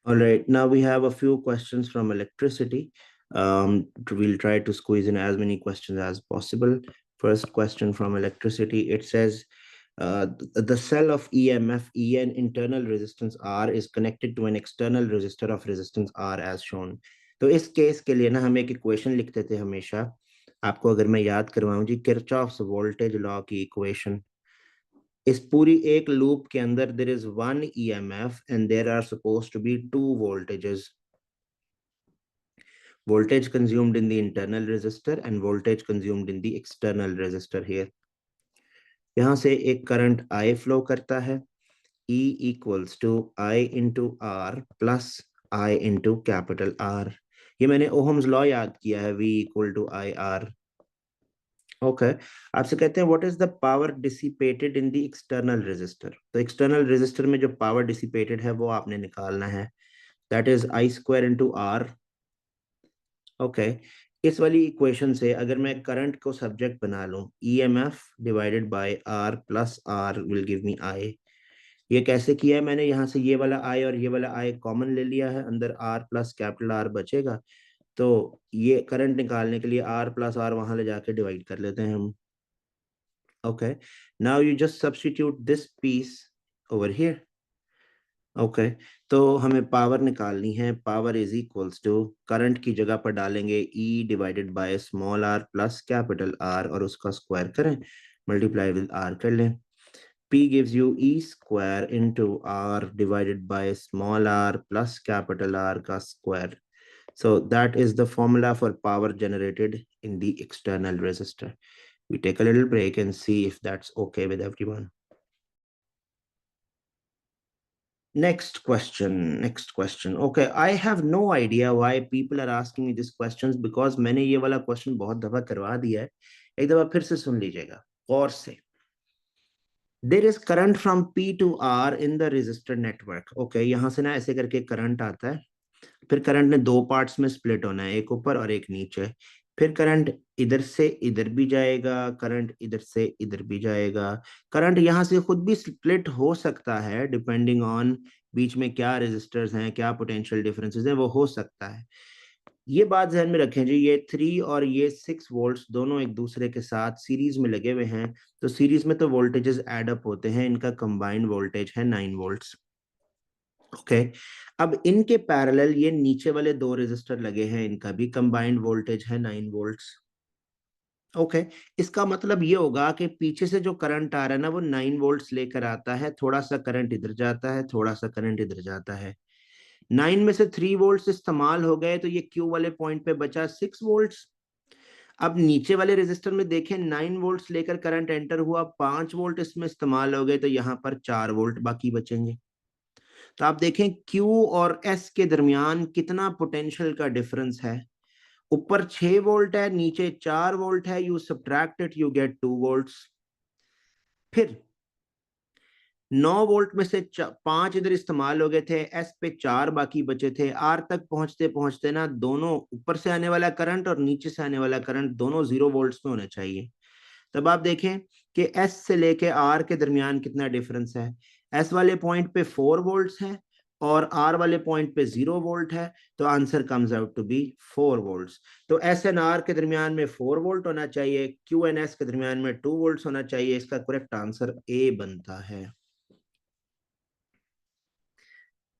All right, now we have a few questions from electricity. We'll try to squeeze in as many questions as possible. First question from electricity, it says, the cell of EMF En internal resistance R is connected to an external resistor of resistance R as shown. तो इस case के लिए ना हम एक equation लिखते थे हमेशा. आपको अगर मैं याद करवाऊं जी, किरचॉफ्स वोल्टेज लॉ की इक्वेशन. इस पूरी एक लूप के अंदर there is one EMF and there are supposed to be two voltages. Voltage consumed in the internal resistor and voltage consumed in the external resistor here. यहाँ से एक current I flow करता है. E equals to I into R plus I into capital R. ये मैंने Ohm's law याद किया है, V equal to IR. Okay आपसे कहते हैं what is the power dissipated in the external resistor. तो एक्सटर्नल रेजिस्टर में जो पावर डिसिपेटेड है वो आपने निकालना है. That is I square into R. Okay इस वाली इक्वेशन से अगर मैं करंट को सब्जेक्ट बना लूं, EMF divided by R plus R will give me I. ये कैसे किया है मैंने, यहाँ से ये वाला आई और ये वाला आई कॉमन ले लिया है, अंदर आर प्लस कैपिटल आर बचेगा. तो ये करंट निकालने के लिए आर प्लस आर वहां ले जाके डिवाइड कर लेते हैं हम. Okay, now you just substitute this piece over here. Okay, तो हमें पावर निकालनी है. Power is equals to current की जगह पर डालेंगे E divided by small r plus capital R और उसका स्क्वायर करें, मल्टीप्लाई विद R कर लें. P gives you E square into R divided by small r plus capital R का square. So that is the formula for power generated in the external resistor. We take a little break and see if that's okay with everyone. Next question. Okay, I have no idea why people are asking me these questions because मैंने ये वाला question बहुत दफा करवा दिया है. एक दफा फिर से सुन लीजिएगा और से. There is current from P to R in the resistor network. Okay, यहाँ से ना ऐसे करके करंट आता है. फिर करंट ने दो पार्ट्स में स्प्लिट होना है, एक ऊपर और एक नीचे. फिर करंट इधर से इधर भी जाएगा, करंट इधर से इधर भी जाएगा. करंट यहाँ से खुद भी स्प्लिट हो सकता है डिपेंडिंग ऑन बीच में क्या रेजिस्टर्स हैं, क्या पोटेंशियल डिफरेंसेस हैं, वो हो सकता है. ये बात ध्यान में रखें जी, ये 3 और ये 6 वोल्ट्स दोनों एक दूसरे के साथ सीरीज में लगे हुए हैं. तो सीरीज में तो वोल्टेजेस एड अप होते हैं, इनका कंबाइंड वोल्टेज है 9 वोल्ट्स. ओके अब इनके पैरेलल ये नीचे वाले दो रेजिस्टर लगे हैं, इनका भी कंबाइंड वोल्टेज है 9 वोल्ट्स. ओके इसका मतलब ये होगा कि पीछे से जो करंट आ रहा है ना वो 9 वोल्ट्स लेकर आता है. थोड़ा सा करंट इधर जाता है, थोड़ा सा करंट इधर जाता है. 9 में से 3 वोल्ट्स इस्तेमाल हो गए तो ये क्यू वाले पॉइंट पे बचा 6 वोल्ट्स. अब नीचे वाले रेजिस्टर में देखें 9 वोल्ट्स लेकर करंट एंटर हुआ, 5 वोल्ट इसमें इस्तेमाल हो गए, तो यहाँ पर 4 वोल्ट बाकी बचेंगे. तो आप देखें Q और S के दरमियान कितना पोटेंशियल का डिफरेंस है. ऊपर 6 वोल्ट है, नीचे 4 वोल्ट है. You subtract it, you get 2 volts. फिर 9 वोल्ट में से 5 इधर इस्तेमाल हो गए थे, S पे 4 बाकी बचे थे. R तक पहुंचते पहुंचते ना दोनों ऊपर से आने वाला करंट और नीचे से आने वाला करंट दोनों 0 वोल्ट्स में होने चाहिए. तब आप देखें कि S से लेके R के दरमियान कितना डिफरेंस है. S वाले पॉइंट पे 4 वोल्ट्स है और R वाले पॉइंट पे 0 वोल्ट है. तो answer comes out to be 4 volts. तो S एंड R के दरमियान में 4 वोल्ट होना चाहिए, Q एंड S के दरमियान में 2 वोल्ट्स होना चाहिए. इसका करेक्ट आंसर A बनता है.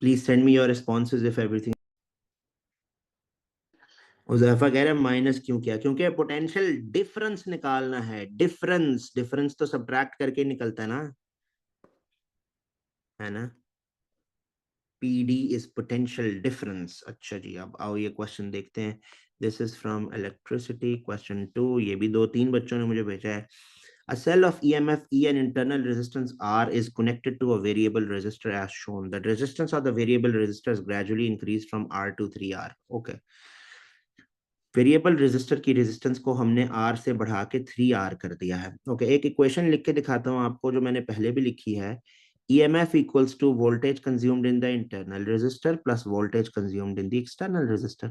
Please send me your responses if everything. Huzaifa कह रहे हैं माइनस क्यों किया, क्योंकि पोटेंशियल डिफरेंस निकालना है. डिफरेंस तो सब्ट्रैक्ट करके निकलता है ना. PD is potential difference. अच्छा जी, अब आओ ये क्वेश्चन देखते हैं. This is from electricity question 2. ये भी 2-3 बच्चों ने मुझे भेजा है. A cell of EMF E and internal resistance R is connected to a variable resistor as shown. The resistance of the variable resistor is gradually increased from R to 3R. Okay. Variable resistor की resistance को हमने R से बढ़ा के 3R कर दिया है. Okay एक इक्वेशन लिख के दिखाता हूं आपको जो मैंने पहले भी लिखी है. EMF equals to voltage consumed in the internal resistor plus voltage consumed in the external resistor.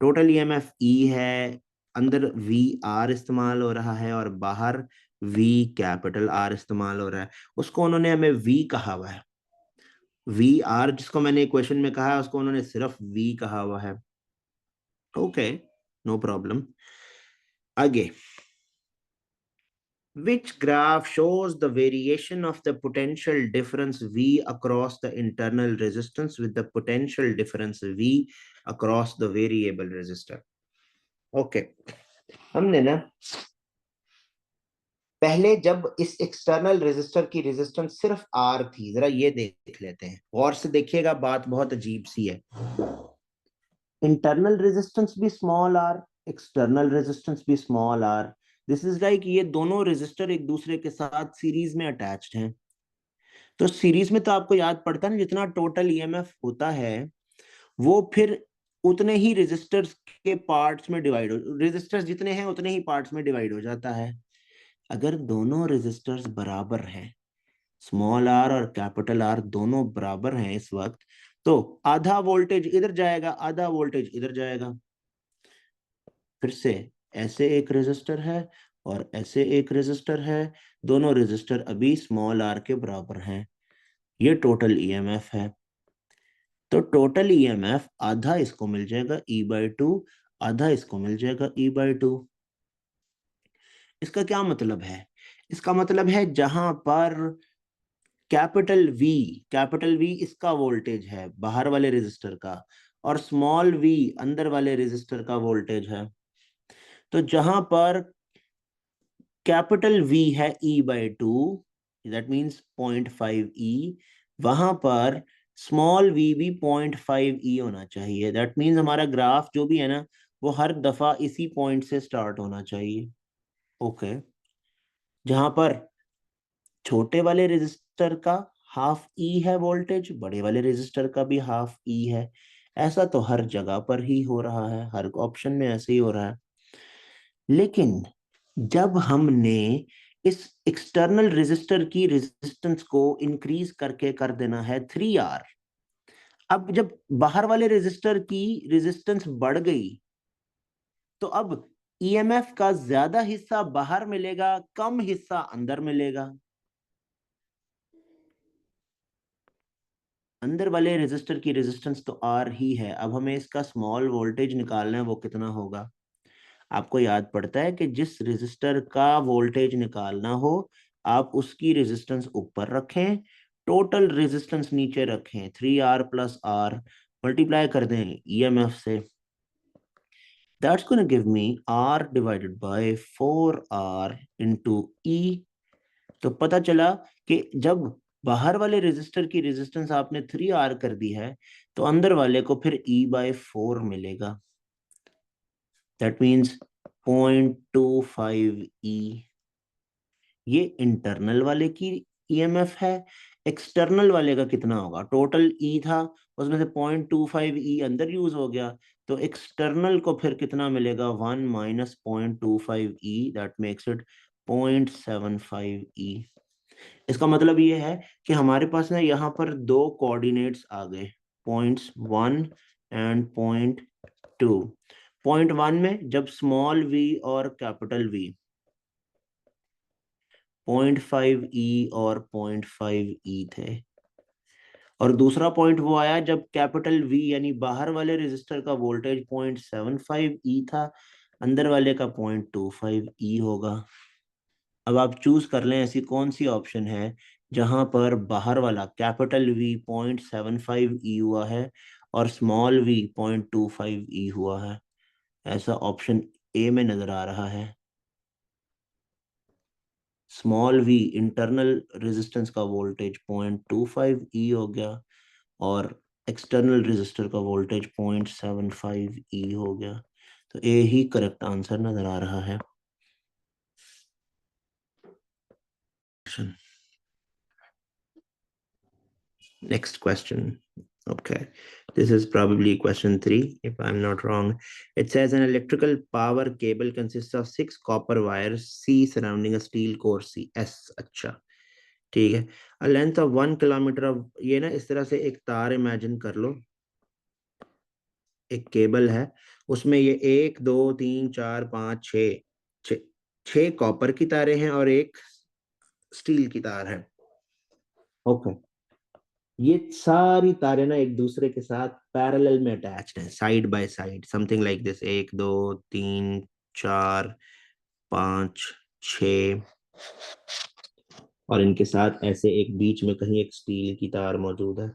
Total EMF E है, अंदर VR इस्तेमाल हो रहा है और बाहर V कैपिटल R इस्तेमाल हो रहा है. उसको उन्होंने हमें V कहा हुआ है. वी आर जिसको मैंने क्वेश्चन में कहा है उसको उन्होंने सिर्फ वी कहा हुआ है। Okay, no problem. आगे, which graph shows the variation of the potential difference V across the internal resistance with the potential difference V across the variable resistor? Okay, हमने ना पहले जब इस एक्सटर्नल रेजिस्टर की रेजिस्टेंस सिर्फ R थी, जरा ये देख लेते हैं, गौर से देखिएगा, बात बहुत अजीब सी है। इंटरनल रेजिस्टेंस भी स्मॉल r, एक्सटर्नल रेजिस्टेंस भी small r। This is like ये दोनों रेजिस्टर एक दूसरे के साथ सीरीज में अटैच्ड हैं। तो सीरीज में तो आपको याद पड़ता है ना, जितना टोटल ईएमएफ होता है वो फिर उतने ही रेजिस्टर्स के पार्ट्स में डिवाइड हो, रेजिस्टर्स जितने हैं उतने ही पार्ट्स में डिवाइड हो जाता है। अगर दोनों रेजिस्टर्स बराबर हैं, स्मॉल आर और कैपिटल आर दोनों बराबर हैं इस वक्त, तो आधा वोल्टेज इधर जाएगा, आधा वोल्टेज इधर जाएगा। फिर से ऐसे एक रेजिस्टर है और ऐसे एक रेजिस्टर है, दोनों रेजिस्टर अभी स्मॉल आर के बराबर हैं। ये टोटल ईएमएफ है। तो टोटल ईएमएफ आधा इसको मिल जाएगा E/2, आधा इसको मिल जाएगा E/2। इसका क्या मतलब है? इसका मतलब है जहां पर कैपिटल वी इसका वोल्टेज है बाहर वाले रेजिस्टर का, और स्मॉल वी अंदर वाले रेजिस्टर का वोल्टेज है, तो जहां पर कैपिटल वी है E/2, दैट मीन्स 0.5 E, वहां पर स्मॉल वी भी 0.5 E होना चाहिए। दैट मीन्स हमारा ग्राफ जो भी है ना, वो हर दफा इसी पॉइंट से स्टार्ट होना चाहिए। ओके, जहां पर छोटे वाले रेजिस्टर का हाफ ई है वोल्टेज, बड़े वाले रेजिस्टर का भी हाफ ई है। ऐसा तो हर जगह पर ही हो रहा है, हर ऑप्शन में ऐसे ही हो रहा है। लेकिन जब हमने इस एक्सटर्नल रेजिस्टर की रेजिस्टेंस को इंक्रीज करके कर देना है 3R, अब जब बाहर वाले रेजिस्टर की रेजिस्टेंस बढ़ गई, तो अब ईएमएफ का ज्यादा हिस्सा बाहर मिलेगा, कम हिस्सा अंदर मिलेगा। अंदर वाले रेजिस्टर की रेजिस्टेंस तो आर ही है, अब हमें इसका स्मॉल वोल्टेज निकालना है, वो कितना होगा? आपको याद पड़ता है कि जिस रेजिस्टर का वोल्टेज निकालना हो, आप उसकी रेजिस्टेंस ऊपर रखें, टोटल रेजिस्टेंस नीचे रखें, 3R+R मल्टीप्लाई कर दें ईएमएफ से। That's going to give me R divided by 4R into E। तो पता चला कि जब बाहर वाले रेजिस्टर की रेजिस्टेंस आपने 3R कर दी है, तो अंदर वाले को फिर E/4 मिलेगा। That means 0.25E। ये इंटरनल वाले की ईएमएफ है। एक्सटर्नल वाले का कितना होगा? टोटल ई था, उसमें से 0.25E अंदर यूज हो गया, तो एक्सटर्नल को फिर कितना मिलेगा? 1 minus 0.25E, that makes it 0.75E। इसका मतलब ये है कि हमारे पास ना यहाँ पर दो कोऑर्डिनेट्स आ गए, पॉइंट्स 1 एंड पॉइंट 2। पॉइंट 1 में जब स्मॉल वी और कैपिटल वी 0.5E और 0.5E थे, और दूसरा पॉइंट वो आया जब कैपिटल वी यानी बाहर वाले रेजिस्टर का वोल्टेज 0.75E था, अंदर वाले का 0.25E होगा। अब आप चूज कर लें ऐसी कौन सी ऑप्शन है जहां पर बाहर वाला कैपिटल वी 0.75E हुआ है और स्मॉल वी 0.25E हुआ है। ऐसा ऑप्शन ए में नजर आ रहा है। स्मॉल वी इंटरनल रेजिस्टेंस का वोल्टेज 0.25E हो गया, और एक्सटर्नल रेजिस्टर का वोल्टेज 0.75E हो गया। तो ए ही करेक्ट आंसर नजर आ रहा है। Next question. Okay, this is probably question 3, if I'm not wrong. It says an electrical power cable consists of 6 copper wires C surrounding a steel core C S। अच्छा, ठीक है। A length of 1 kilometer of, ये ना इस तरह से एक तार इमेजिन कर लो, एक केबल है, उसमें ये 1 2 3 4 5 6 6 6 कॉपर की तारें हैं और एक स्टील की तार है। ओके, ये सारी तारे ना एक दूसरे के साथ पैरेलल में अटैच्ड हैं, side by side, something like this, एक दो तीन चार पांच छ, और इनके साथ ऐसे एक बीच में कहीं एक स्टील की तार मौजूद है।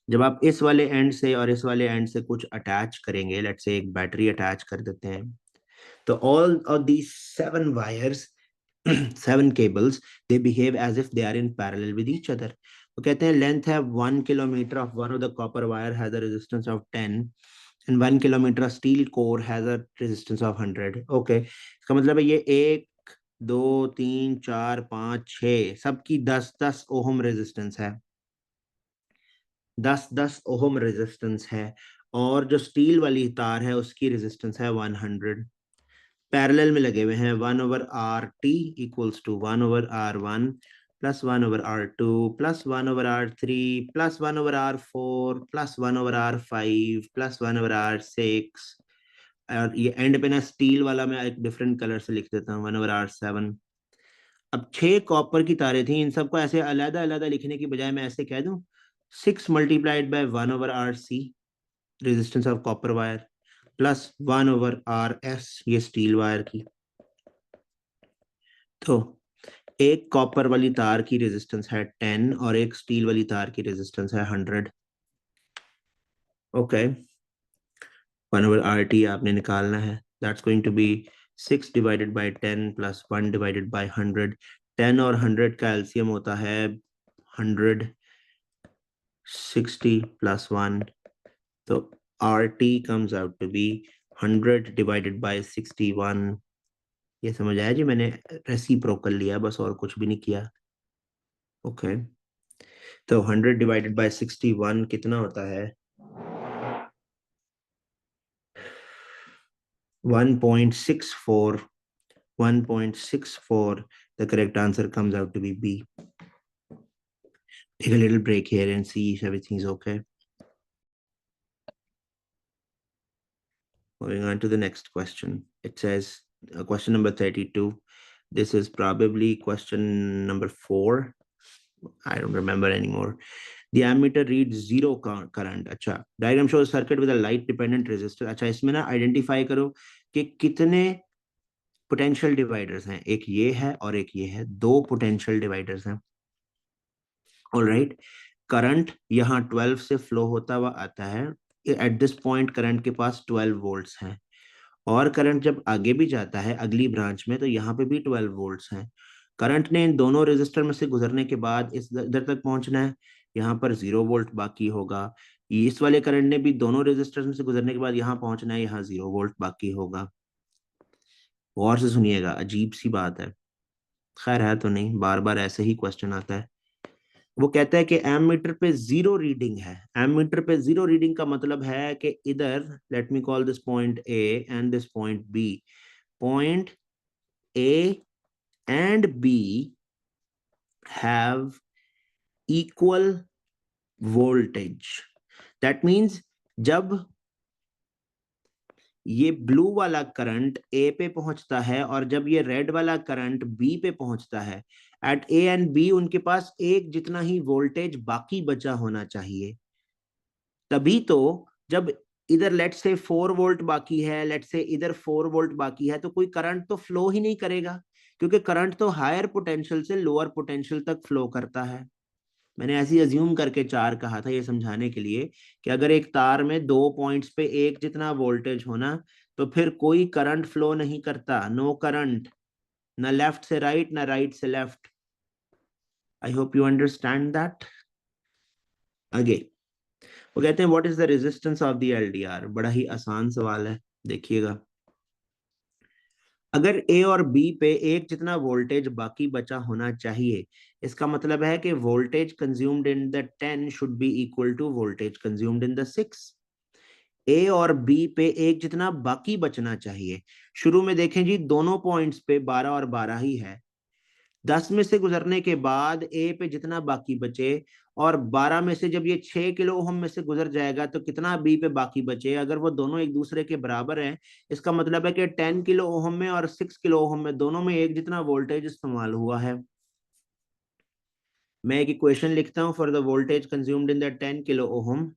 जब आप इस वाले एंड से और इस वाले एंड से कुछ अटैच करेंगे, लेट्स से एक बैटरी अटैच कर देते हैं, तो all of these 7 wires, 7 cables, they behave as if they are in parallel with each other. तो कहते हैं लेंथ है 1 kilometer of one of the copper wire has a resistance of 10 and 1 kilometer of steel core has a resistance of 100. Okay, इसका मतलब है ये एक दो तीन चार पाँच छः सबकी 10-10 ओहम रेजिस्टेंस है, 10-10 ओहम रेजिस्टेंस है, और जो स्टील वाली तार है उसकी रेजिस्टेंस है 100। पैरेलल में लगे हुए हैं, 1/RT equals to 1/R1 plus 1/R2 plus 1/R3 plus 1/R4 plus 1/R5 plus 1/R6, और ये एंड पे ना स्टील वाला मैं एक डिफरेंट कलर से लिख देता हूँ, 1/R7। अब 6 कॉपर की तारें थी, इन सबको ऐसे अलग अलग लिखने की बजाय मैं ऐसे कह दूं, 6 × 1/RC resistance of copper wire plus 1/RS ये स्टील वायर की। तो एक कॉपर वाली तार की रेजिस्टेंस है 10 और एक स्टील वाली तार की रेजिस्टेंस है 100। ओके, 1/RT आपने निकालना है, that's going to be 6 divided by 10 plus 1 divided by 100। 10 और 100 का एलसीएम होता है 100, 60 प्लस 1, तो RT comes out to be 100 divided by 61। ये समझ आया जी, मैंने रेसिप्रोकल लिया बस, और कुछ भी नहीं किया। ओके, तो 100 डिवाइडेड बाय 61 कितना होता है? 1.64, 1.64, the correct answer comes out to be B. Take a little break here and see if everything is okay. Moving on to the next question. It says question number 32. This is probably question number 4. I don't remember anymore. The ammeter reads 0 current. अच्छा, diagram shows circuit with a light dependent resistor. अच्छा, इसमें ना identify करो कि कितने potential dividers हैं, एक ये है और एक ये है, 2 पोटेंशियल डिवाइडर्स हैं। ऑलराइट, करंट यहाँ 12 से फ्लो होता हुआ आता है, एट दिस पॉइंट करंट के पास 12 वोल्ट्स हैं, और करंट जब आगे भी जाता है अगली ब्रांच में तो यहाँ पे भी 12 वोल्ट्स हैं। करंट ने इन दोनों रेजिस्टर में से गुजरने के बाद इस इधर तक पहुंचना है, यहाँ पर 0 वोल्ट बाकी होगा। इस वाले करंट ने भी दोनों रेजिस्टर में से गुजरने के बाद यहाँ पहुंचना है, यहाँ 0 वोल्ट बाकी होगा। गौर से सुनिएगा, अजीब सी बात है, खैर है तो नहीं, बार बार ऐसे ही क्वेश्चन आता है। वो कहता है कि एमीटर पे 0 रीडिंग है। एमीटर पे 0 रीडिंग का मतलब है कि इधर, let me call this point A and this point B, point A and B have equal voltage. That means जब ये ब्लू वाला करंट ए पे पहुंचता है और जब ये रेड वाला करंट बी पे पहुंचता है, एट ए एंड बी उनके पास एक जितना ही वोल्टेज बाकी बचा होना चाहिए। तभी तो जब इधर लेट्स से 4 वोल्ट बाकी है, लेट्स से इधर 4 वोल्ट बाकी है, तो कोई करंट तो फ्लो ही नहीं करेगा, क्योंकि करंट तो हायर पोटेंशियल से लोअर पोटेंशियल तक फ्लो करता है। मैंने ऐसी अज्यूम करके 4 कहा था ये समझाने के लिए कि अगर एक तार में 2 पॉइंट्स पे एक जितना वोल्टेज होना, तो फिर कोई करंट फ्लो नहीं करता, नो करंट, ना लेफ्ट से राइट ना राइट से left. I hope you understand that. आगे वो कहते हैं what is the resistance of the LDR. बड़ा ही आसान सवाल है, देखिएगा। अगर ए और बी पे एक जितना वोल्टेज बाकी बचा होना चाहिए, इसका मतलब है कि voltage consumed in the 10 should be equal to voltage consumed in the 6। A और बी पे एक जितना बाकी बचना चाहिए। शुरू में देखें जी, दोनों पॉइंट्स पे 12 और 12 ही है। 10 में से गुजरने के बाद ए पे जितना बाकी बचे, और 12 में से जब ये 6 किलो ओहम में से गुजर जाएगा तो कितना बी पे बाकी बचे, अगर वो दोनों एक दूसरे के बराबर हैं, इसका मतलब है कि 10 किलो ओहम में और 6 किलो ओहम में दोनों में एक जितना वोल्टेज इस्तेमाल हुआ है। मैं एक इक्वेशन लिखता हूं for the voltage consumed in the 10 kilo ohm.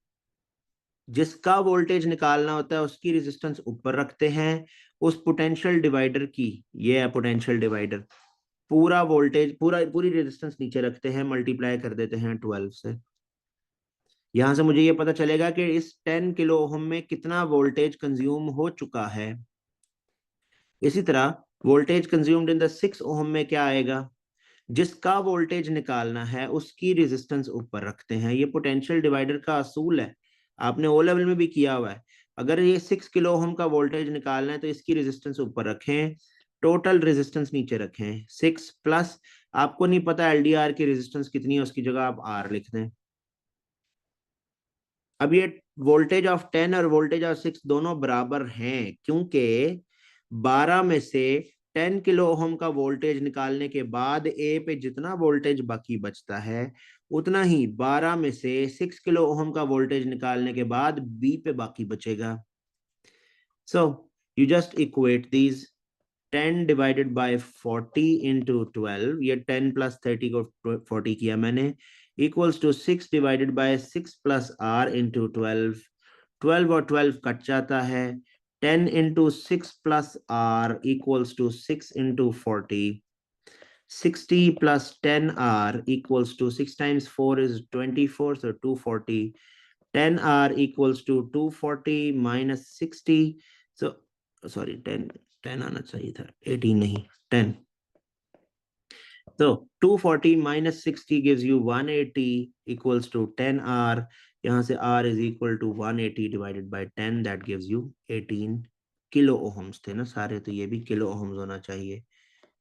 जिसका वोल्टेज निकालना होता है उसकी रेजिस्टेंस ऊपर रखते हैं, उस पोटेंशियल डिवाइडर की, ये है पोटेंशियल डिवाइडर, पूरा वोल्टेज पूरी रेजिस्टेंस नीचे रखते हैं, मल्टीप्लाई कर देते हैं 12 से। यहां से मुझे ये पता चलेगा कि इस 10 किलो ओहम में कितना वोल्टेज कंज्यूम हो चुका है। इसी तरह voltage consumed in the 6 ohm में क्या आएगा, जिसका वोल्टेज निकालना है उसकी रेजिस्टेंस ऊपर रखते हैं। ये पोटेंशियल डिवाइडर का असूल है, आपने ओ लेवल में भी किया हुआ है। अगर ये 6 किलो ओम का वोल्टेज निकालना है तो इसकी रेजिस्टेंस ऊपर रखें, टोटल रेजिस्टेंस नीचे रखें 6 प्लस, आपको नहीं पता एलडीआर की रेजिस्टेंस कितनी है, उसकी जगह आप आर लिख दें। अब ये वोल्टेज ऑफ 10 और वोल्टेज ऑफ 6 दोनों बराबर हैं, क्योंकि 12 में से 10 किलो ओम का वोल्टेज निकालने के बाद ए पे जितना वोल्टेज बाकी बचता है उतना ही 12 में से 6 किलो ओम का वोल्टेज निकालने के बाद बी पे बाकी बचेगा। So you just equate these, 10 divided by 40 into 12, ये 10 प्लस 30 को 40 किया मैंने, equals to 6 divided by 6 plus R into 12। 12 और 12 कट जाता है, 10 into 6 plus R equals to 6 into 40। 60 plus 10R equals to 6 times 4 is 24, so 240. 10R equals to 240 minus 60. So, sorry, 10 आना चाहिए था, 18 नहीं, 10. So, 240 minus 60 gives you 180 equals to 10R. यहाँ से R is equal to 180 divided by 10, that gives you 18 kilo ohms थे ना सारे, तो ये भी किलो ओहम्स होना चाहिए।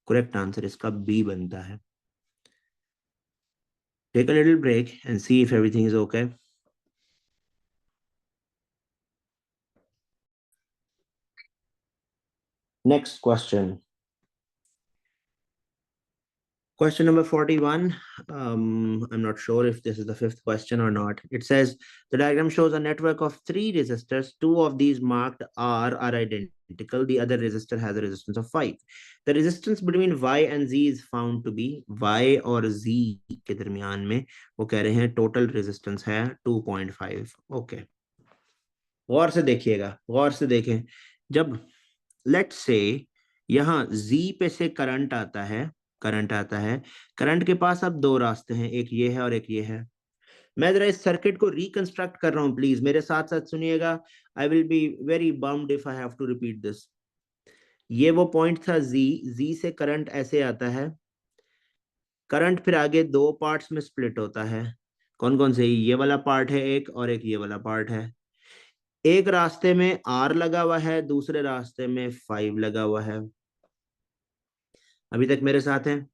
करेक्ट आंसर इसका बी बनता है। Take a little break and see if everything is okay. Next question. Question number 41. I'm not sure if this is the fifth question or not. It says the diagram shows a network of 3 resistors. 2 of these marked R are identical. The other resistor has a resistance of 5. The resistance between Y and Z is found to be, Y और Z के दरमियान में वो कह रहे हैं total resistance है 2.5. Okay, गौर से देखिएगा, गौर से देखें। जब लेट्स से यहाँ Z पे से करंट आता है, करंट के पास अब 2 रास्ते हैं, एक ये है और एक ये है। मैं जरा इस सर्किट को रिकंस्ट्रक्ट कर रहा हूं, प्लीज मेरे साथ साथ सुनिएगा। I will be very bummed if I have to repeat this. ये वो पॉइंट था Z से करंट ऐसे आता है, करंट फिर आगे 2 पार्ट्स में स्प्लिट होता है। कौन कौन से, ये वाला पार्ट है एक और एक ये वाला पार्ट है। एक रास्ते में R लगा हुआ है, दूसरे रास्ते में 5 लगा हुआ है। अभी तक मेरे साथ हैं?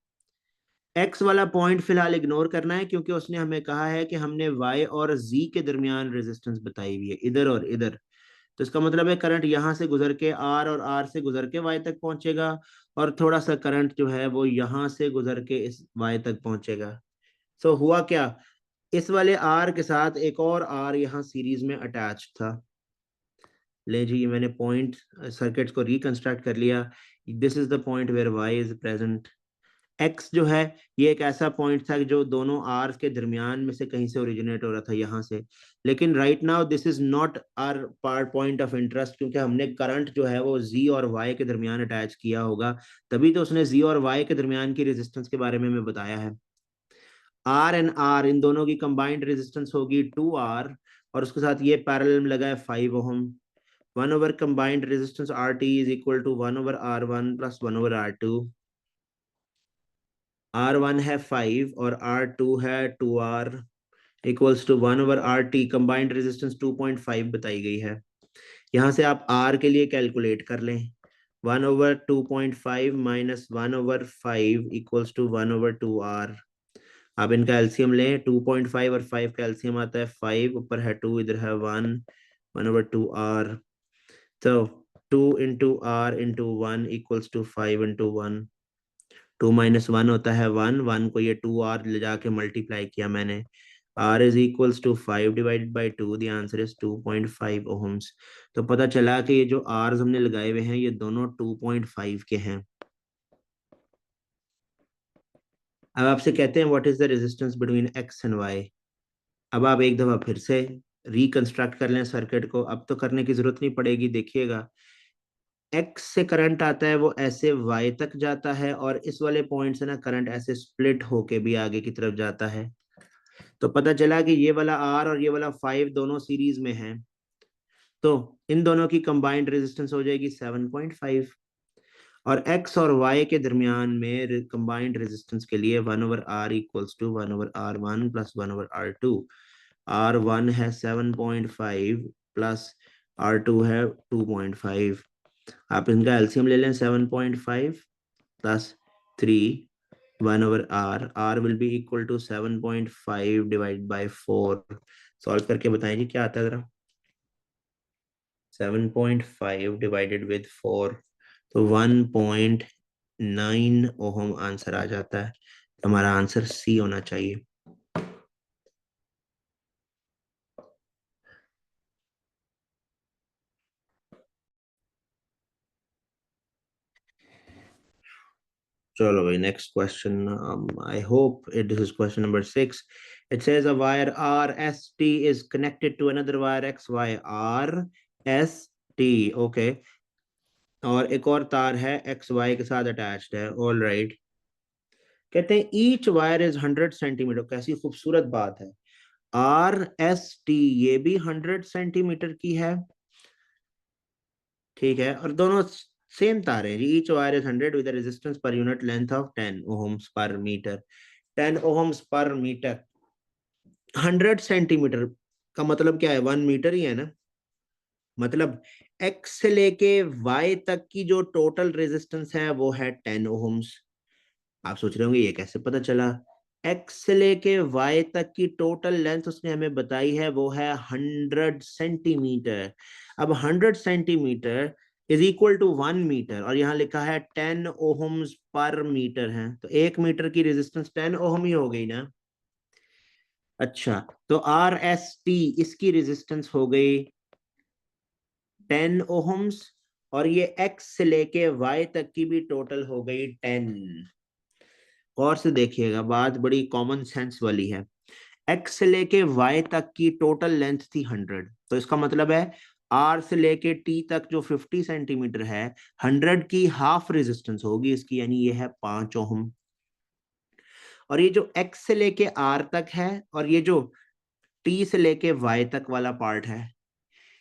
एक्स वाला पॉइंट फिलहाल इग्नोर करना है, क्योंकि उसने हमें कहा है कि हमने वाई और जी के दरमियान रेजिस्टेंस बताई हुई है, इधर और इधर। तो इसका मतलब है करंट यहां से गुजर के आर और आर से गुजर के वाई तक पहुंचेगा, और थोड़ा सा करंट जो है वो यहां से गुजर के इस वाई तक पहुंचेगा। सो हुआ क्या, इस वाले आर के साथ एक और आर यहाँ सीरीज में अटैच था। ले जी, मैंने पॉइंट सर्किट्स को रिकंस्ट्रक्ट कर लिया। This is the point where Y is present. X जो है ये एक ऐसा पॉइंट था जो दोनों आर के दरमियान में से कहीं से ओरिजिनेट हो रहा था, यहाँ से। लेकिन right now this is not our part point of interest, क्योंकि हमने करंट जो है वो जी और वाई के दरमियान अटैच किया होगा, तभी तो उसने जी और वाई के दरमियान की रेजिस्टेंस के बारे में हमें बताया है। आर एंड आर इन दोनों की कंबाइंड रेजिस्टेंस होगी 2R, और उसके साथ ये पैरेलल में लगा है 5 ohm. 1 over combined resistance R T is equal to 1/R1 plus 1/R2। R1 है 5 और R2 है 2R, equals to 1/RT। Combined resistance 2.5 बताई गई है। यहां से आप R के लिए कैलकुलेट कर लें, 1/2.5 माइनस 1/5 इक्वल्स टू 1/2R। आप इनका एलसीएम लें, 2.5 और 5 का एलसीएम आता है 5, ऊपर है 2, इधर है 1, 1/2R। तो 2 into R into 1 equals to 5 into 1। 2 minus 1 होता है 1, 1 को ये 2R ले जाके मल्टीप्लाई किया मैंने। R is equals to 5 divided by 2, the answer is 2.5 ohms. तो पता चला कि ये जो R's हमने लगाए हुए हैं ये दोनों 2.5 के हैं। अब आपसे कहते हैं what is the resistance between X and Y. अब आप एक दफा फिर से रिकंस्ट्रक्ट कर लें सर्किट को, अब तो करने की जरूरत नहीं पड़ेगी। देखिएगा, एक्स से करंट आता है वो ऐसे वाई तक जाता है, और इस वाले पॉइंट से ना करंट ऐसे स्प्लिट होके भी आगे की तरफ जाता है। तो पता चला कि ये वाला आर और ये वाला 5 दोनों सीरीज में हैं, तो इन दोनों की कंबाइंड रेजिस्टेंस हो जाएगी 7.5। और x और y के दरमियान में कंबाइंड रेजिस्टेंस के लिए 1/r equals to 1/r1 plus 1/r2। r1 है 7.5 प्लस r2 है 2.5। आप इनका एलसीएम ले लें, 7.5 plus 3 1/r, r will be equal to 7.5 divide by 4। Solve करके बताएं जी क्या आता है जरा। 7.5 डिवाइडेड विद 4, तो 1.9 ओहम आंसर आ जाता है। हमारा आंसर सी होना चाहिए। चलो भाई, next question. I hope it this is question number 6। It says a wire R S T is connected to another wire X Y R S T. Okay, और एक और तार है एक्स वाई के साथ अटैच्ड है। All right. कहते हैं ईच वायर इज 100 सेंटीमीटर। कैसी खूबसूरत बात है। आर एस टी ये भी 100 सेंटीमीटर की है, ठीक है, और दोनों सेम तार है। Each wire is 100 with resistance per unit length of 10 ohms per metre. 10 ohms per metre. 100 centimetre का मतलब क्या है, 1 मीटर ही है ना। मतलब एक्स से लेके वाई तक की जो टोटल रेजिस्टेंस है वो है 10 ओहम्स। आप सोच रहे होंगे ये कैसे पता चला। एक्स से लेके वाई तक की टोटल लेंथ उसने हमें बताई है, वो है 100 सेंटीमीटर। अब 100 centimetre is equal to 1 metre, और यहाँ लिखा है 10 ओहम्स पर मीटर है, तो 1 मीटर की रेजिस्टेंस 10 ओहम ही हो गई ना। अच्छा, तो आर एस टी इसकी रेजिस्टेंस हो गई 10 ओहम्स, और ये एक्स से लेके वाई तक की भी टोटल हो गई 10। गौर से देखिएगा, बात बड़ी कॉमन सेंस वाली है। एक्स से लेके वाई तक की टोटल लेंथ थी 100, तो इसका मतलब है आर से लेके टी तक जो 50 सेंटीमीटर है, 100 की हाफ रेजिस्टेंस होगी इसकी, यानी ये है 5 ओहम। और ये जो एक्स से लेके आर तक है, और ये जो टी से लेके वाई तक वाला पार्ट है,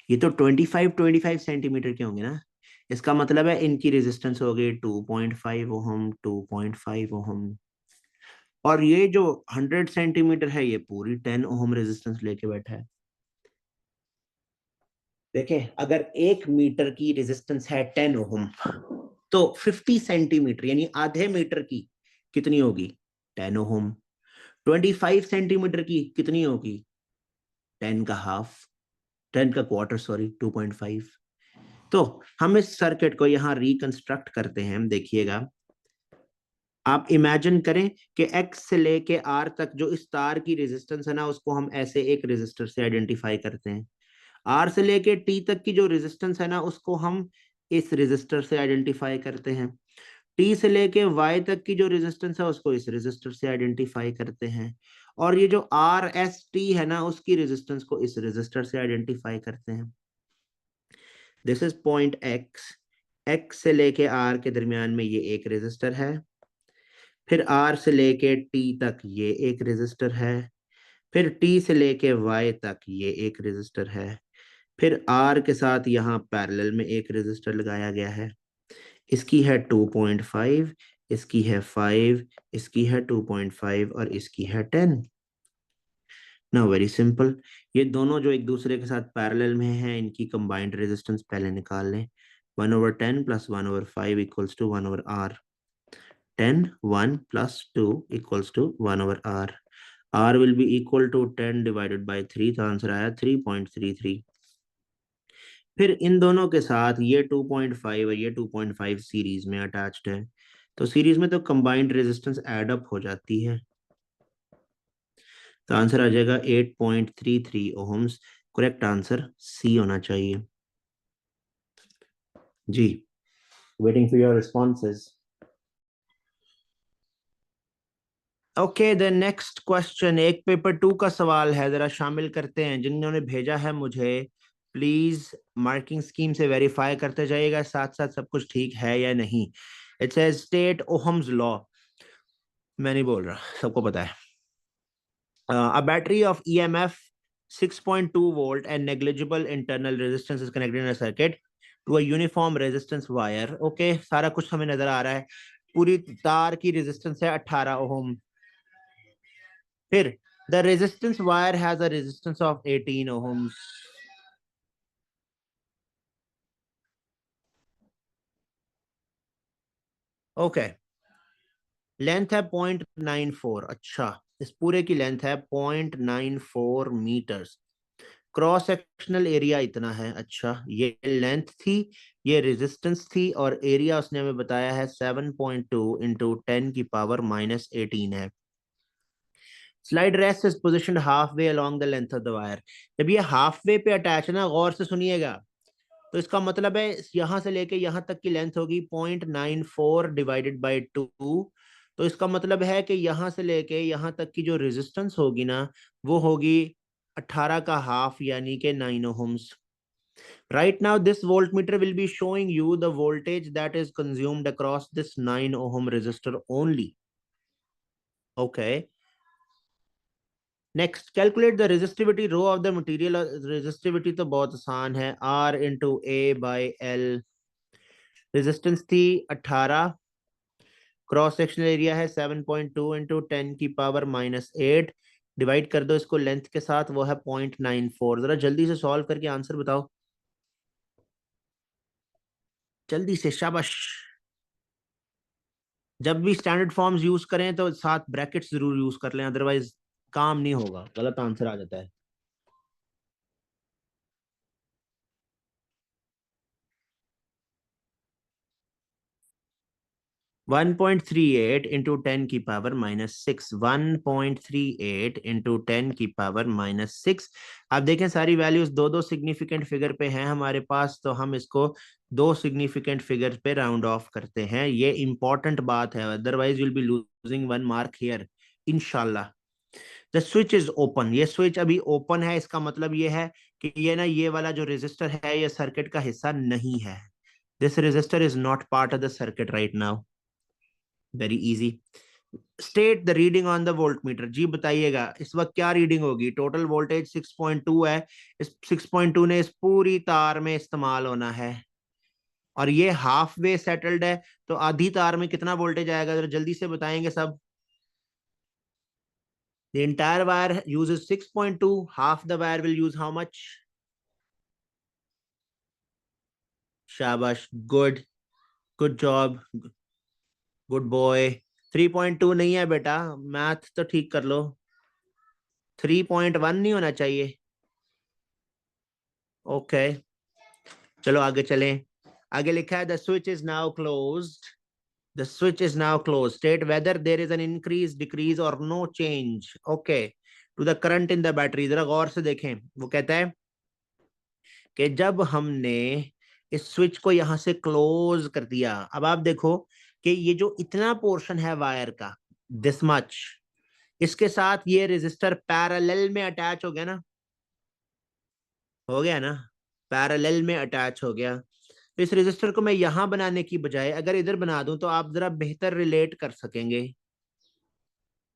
ये तो 25 सेंटीमीटर के होंगे ना। इसका मतलब है इनकी रेजिस्टेंस हो गई 2.5 ओहम, 2.5 ओहम। और ये जो 100 सेंटीमीटर है, ये पूरी 10 ओहम रेजिस्टेंस लेके बैठा है। देखें, अगर 1 मीटर की रेजिस्टेंस है 10 ओहम, तो 50 सेंटीमीटर यानी आधे मीटर की कितनी होगी, 10 ओहम। 25 सेंटीमीटर की कितनी होगी, 10 का हाफ, 10 का क्वार्टर, सॉरी, 2.5। तो हम इस सर्किट को यहाँ रिकंस्ट्रक्ट करते हैं। देखिएगा, आप इमेजिन करें कि एक्स से लेके आर तक जो इस तार की रेजिस्टेंस है ना, उसको हम ऐसे एक रेजिस्टर से आइडेंटिफाई करते हैं। आर से लेके टी तक की जो रेजिस्टेंस है ना, उसको हम इस रेजिस्टर से आइडेंटिफाई करते हैं। टी से लेके वाई तक की जो रेजिस्टेंस है, उसको इस रेजिस्टर से आइडेंटिफाई करते हैं। और ये जो आर एस टी है ना, उसकी रेजिस्टेंस को इस रेजिस्टर से आइडेंटिफाई करते हैं। This is point x. X से लेके आर के दरमियान में ये एक रेजिस्टर है। फिर आर से लेके टी तक ये एक रेजिस्टर है। फिर टी से लेके वाई तक ये एक रेजिस्टर है। फिर आर के साथ यहाँ पैरेलल में एक रेजिस्टर लगाया गया है। इसकी है 2.5, इसकी है 5, इसकी है 2.5, और इसकी है 10। ना वेरी सिंपल। ये दोनों जो एक दूसरे के साथ पैरेलल में हैं, इनकी कंबाइंड रेजिस्टेंस पहले निकाल लें। 1/10 plus 1/5 equals to 1/r। 10 1 plus 2 equals to 1/r। r will be equal to 10 divided by 3, तो आंसर आया 3.33। फिर इन दोनों के साथ ये 2.5 और ये 2.5 सीरीज में अटैच्ड है, तो सीरीज में तो कंबाइंड रेजिस्टेंस एड अप हो जाती है, तो आंसर आ जाएगा 8.33 ओहम्स। करेक्ट आंसर सी होना चाहिए जी। Waiting for your responses. Okay the next question, एक पेपर 2 का सवाल है, जरा शामिल करते हैं जिन्होंने भेजा है मुझे। प्लीज मार्किंग स्कीम से वेरीफाई करते जाइएगा, साथ साथ सब कुछ ठीक है या नहीं। It says state Ohm's law. मैं नहीं बोल रहा, सबको पता है। A battery of EMF 6.2 volt and negligible internal resistance is connected in a circuit to a uniform resistance wire. Okay, सारा कुछ हमें नजर आ रहा है। पूरी तार की रेजिस्टेंस है 18 ओम। फिर the resistance wire has a resistance of 18 ohms. Okay, length है 0.94। अच्छा, इस पूरे की लेंथ है 0.94 मीटर्स। क्रॉस सेक्शनल एरिया इतना है। अच्छा, ये लेंथ थी, ये रेजिस्टेंस थी, और एरिया उसने हमें बताया है 7.2 इंटू 10⁻⁻18 है। Slide rest is position half way along the length of the wire. जब ये हाफ वे पे अटैच है ना, गौर से सुनिएगा, तो इसका मतलब है यहां से लेके यहां तक की लेंथ होगी 0.94 डिवाइडेड बाई 2। तो इसका मतलब है कि यहां से लेके यहां तक की जो रेजिस्टेंस होगी ना, वो होगी 18 का हाफ, यानी कि 9 Ohm's. Right now, this voltmeter will be showing you the voltage that is consumed across this 9 ohm resistor only. Okay. Next, calculate the resistivity rho of the material. Resistivity तो बहुत आसान है, R into A by L। Resistance थी 18, cross sectional area है 7.2 into 10⁻⁻8। Divide कर दो इसको length के साथ, वो है 0.94। जरा जल्दी से सॉल्व करके आंसर बताओ, जल्दी से, शाबाश। जब भी स्टैंडर्ड फॉर्म्स यूज करें तो साथ ब्रैकेट्स जरूर यूज कर लें, अदरवाइज काम नहीं होगा, गलत आंसर आ जाता है। 1.38 इंटू 10⁻⁻6। 1.38 इंटू 10⁻⁻6। आप देखें सारी वैल्यूज दो दो सिग्निफिकेंट फिगर पे हैं हमारे पास, तो हम इसको दो सिग्निफिकेंट फिगर पे राउंड ऑफ करते हैं। ये इंपॉर्टेंट बात है, otherwise will be losing 1 mark here इंशाल्लाह। The switch is open. ये स्विच अभी ओपन है, इसका मतलब ये है कि ये ना, ये वाला जो रेजिस्टर है ये सर्किट का हिस्सा नहीं है। This resistor is not part of the circuit right now. Very easy. State the reading on the voltmeter. जी बताइएगा इस वक्त क्या रीडिंग होगी। टोटल वोल्टेज 6.2 है, इस 6.2 ने इस पूरी तार में इस्तेमाल होना है, और ये हाफ वे सेटल्ड है, तो आधी तार में कितना वोल्टेज आएगा, जरा जल्दी से बताएंगे सब। The entire wire uses 6.2. Half the wire will use how much? Shabash. Good. Good job. Good boy. 3.2 नहीं है बेटा, मैथ तो ठीक कर लो। 3.1 नहीं होना चाहिए। ओके, चलो आगे चलें। आगे लिखा है the switch is now closed. The switch is now closed. State whether there is an increase, decrease or no change. Okay. To the current in the battery. जरा गौर से देखें, वो कहता है कि जब हमने इस स्विच को यहां से क्लोज कर दिया, अब आप देखो कि ये जो इतना पोर्शन है वायर का, दिस मच, इसके साथ ये रेजिस्टर पैरेलल में अटैच हो गया ना, हो गया ना, पैरेलल में अटैच हो गया। तो इस रेजिस्टर को मैं यहां बनाने की बजाय अगर इधर बना दूं तो आप जरा बेहतर रिलेट कर सकेंगे।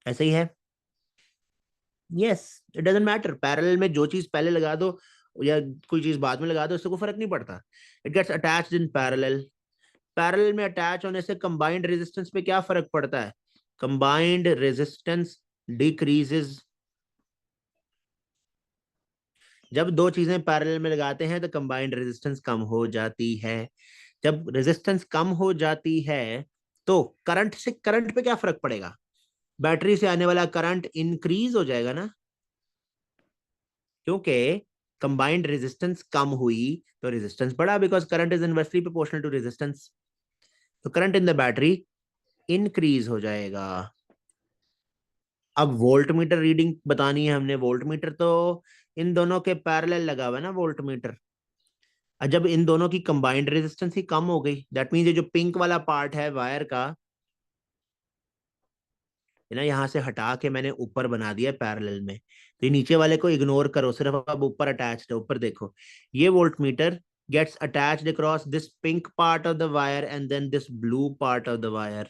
ऐसे ही है। Yes, it doesn't matter, parallel में जो चीज पहले लगा दो या कोई चीज बाद में लगा दो, इससे कोई फर्क नहीं पड़ता। It gets attached in parallel. Parallel में अटैच होने से कंबाइंड रेजिस्टेंस पे क्या फर्क पड़ता है? Combined resistance decreases. जब दो चीजें पैरेलल में लगाते हैं तो कंबाइंड रेजिस्टेंस कम हो जाती है। जब रेजिस्टेंस कम हो जाती है तो करंट से, करंट पे क्या फर्क पड़ेगा? बैटरी से आने वाला करंट इंक्रीज हो जाएगा ना, क्योंकि कंबाइंड रेजिस्टेंस कम हुई तो रेजिस्टेंस बढ़ा, because current is inversely proportional to resistance. तो current in the battery increase हो जाएगा। अब वोल्ट मीटर रीडिंग बतानी है हमने। वोल्ट मीटर तो इन दोनों के पैरेलल लगा हुआ है ना वोल्ट मीटर। और जब इन दोनों की कंबाइंड रेजिस्टेंस ही कम हो गई, दैट मीन्स ये जो पिंक वाला पार्ट है वायर का, है ना, यहाँ से हटा के मैंने ऊपर बना दिया पैरेलल में, तो ये नीचे वाले को इग्नोर करो, सिर्फ अब ऊपर अटैच्ड है। ऊपर देखो, ये volt meter gets attached across this pink part of the wire and then this blue part of the wire.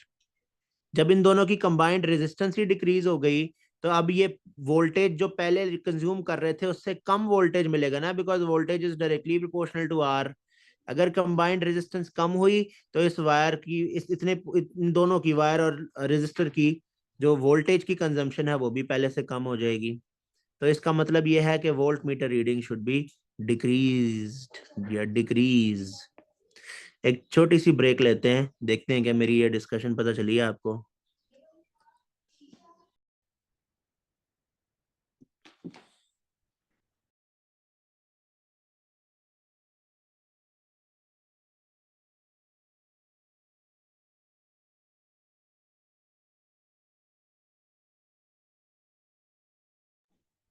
जब इन दोनों की कंबाइंड रेजिस्टेंस ही डिक्रीज हो गई, तो अब ये वोल्टेज जो पहले कंज्यूम कर रहे थे उससे कम वोल्टेज मिलेगा ना, because voltage is directly proportional to R. अगर कंबाइंड रेजिस्टेंस कम हुई तो इस वायर की, इन दोनों की, वायर और रेजिस्टर की जो वोल्टेज की कंजम्पशन है वो भी पहले से कम हो जाएगी। तो इसका मतलब यह है कि volt meter reading should be decreased या डिक्रीज। एक छोटी सी ब्रेक लेते हैं, देखते हैं क्या मेरी ये डिस्कशन पता चली है आपको।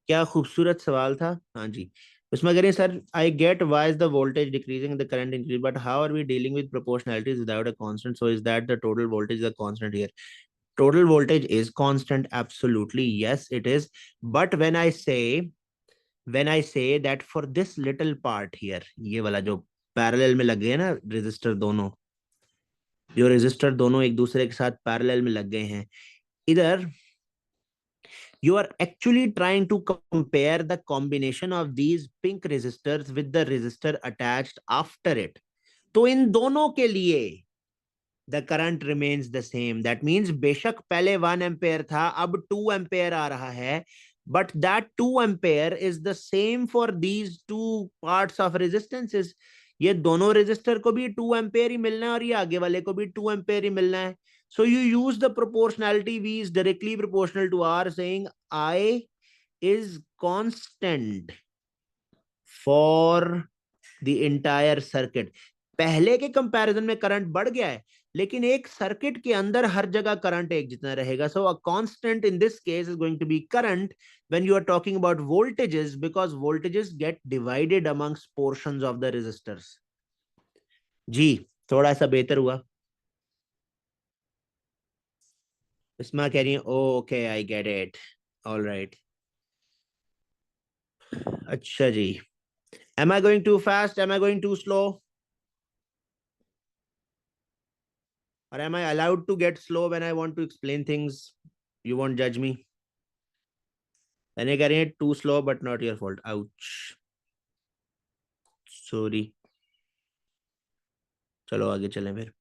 क्या खूबसूरत सवाल था। हाँ जी, उसमें कह रहे हैं sir, I get why is the voltage decreasing the current increase, but how are we dealing with proportionalities without a constant, so is that the total voltage is a constant here? Total voltage is constant, absolutely yes it is, but when I say that for this little part here, ये वाला जो parallel में लग गए हैं ना resistor दोनों, जो रेजिस्टर दोनों एक दूसरे के साथ पैरेलल में लग गए हैं, इधर you are actually trying to compare the combination of these pink resistors with the resistor attached after it. तो इन दोनों के लिए the current remains the same. That means बेशक पहले 1 एम्पेयर था, अब 2 एम्पेयर आ रहा है, but that 2 ampere is the same for these two parts of resistances. ये दोनों रेजिस्टर को भी 2 एम्पेयर ही मिलना है और ये आगे वाले को भी 2 एम्पेयर ही मिलना है. So you use the proportionality V is directly proportional to R, saying I is constant for the entire circuit. पहले के कंपैरिजन में करंट बढ़ गया है, लेकिन एक सर्किट के अंदर हर जगह करंट एक जितना रहेगा. So a constant in this case is going to be current when you are talking about voltages, because voltages get divided amongst portions of the resistors. जी, थोड़ा सा बेहतर हुआ. इसमें कह रही है okay I get it, all right. अच्छा जी, am I going too fast, am I going too slow, or am I allowed to get slow when I want to explain things? You won't judge me. मैंने कह रही है too slow but not your fault. Ouch, sorry. चलो आगे चलें फिर.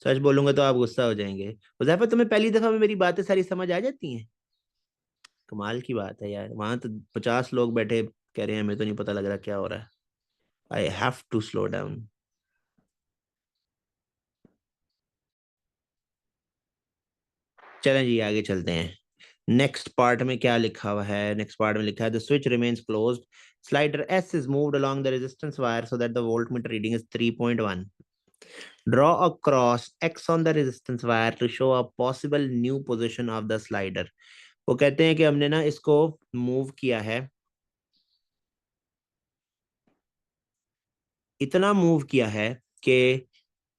सच बोलूंगा तो आप गुस्सा हो जाएंगे. हुज़ैफा, तुम्हें पहली दफा में मेरी बातें सारी समझ आ जाती हैं? कमाल की बात है यार, वहां तो 50 लोग बैठे कह रहे हैं हमें तो नहीं पता लग रहा क्या हो रहा है. I have to slow down. चलें जी, आगे चलते हैं. नेक्स्ट पार्ट में क्या लिखा हुआ है? नेक्स्ट पार्ट में लिखा है the switch remains closed, slider S is moved along the resistance wire so that the voltmeter reading is 3.1. Draw a cross X on the resistance wire to show a possible new position of the slider. वो कहते हैं कि हमने ना इसको move किया है, इतना मूव किया है कि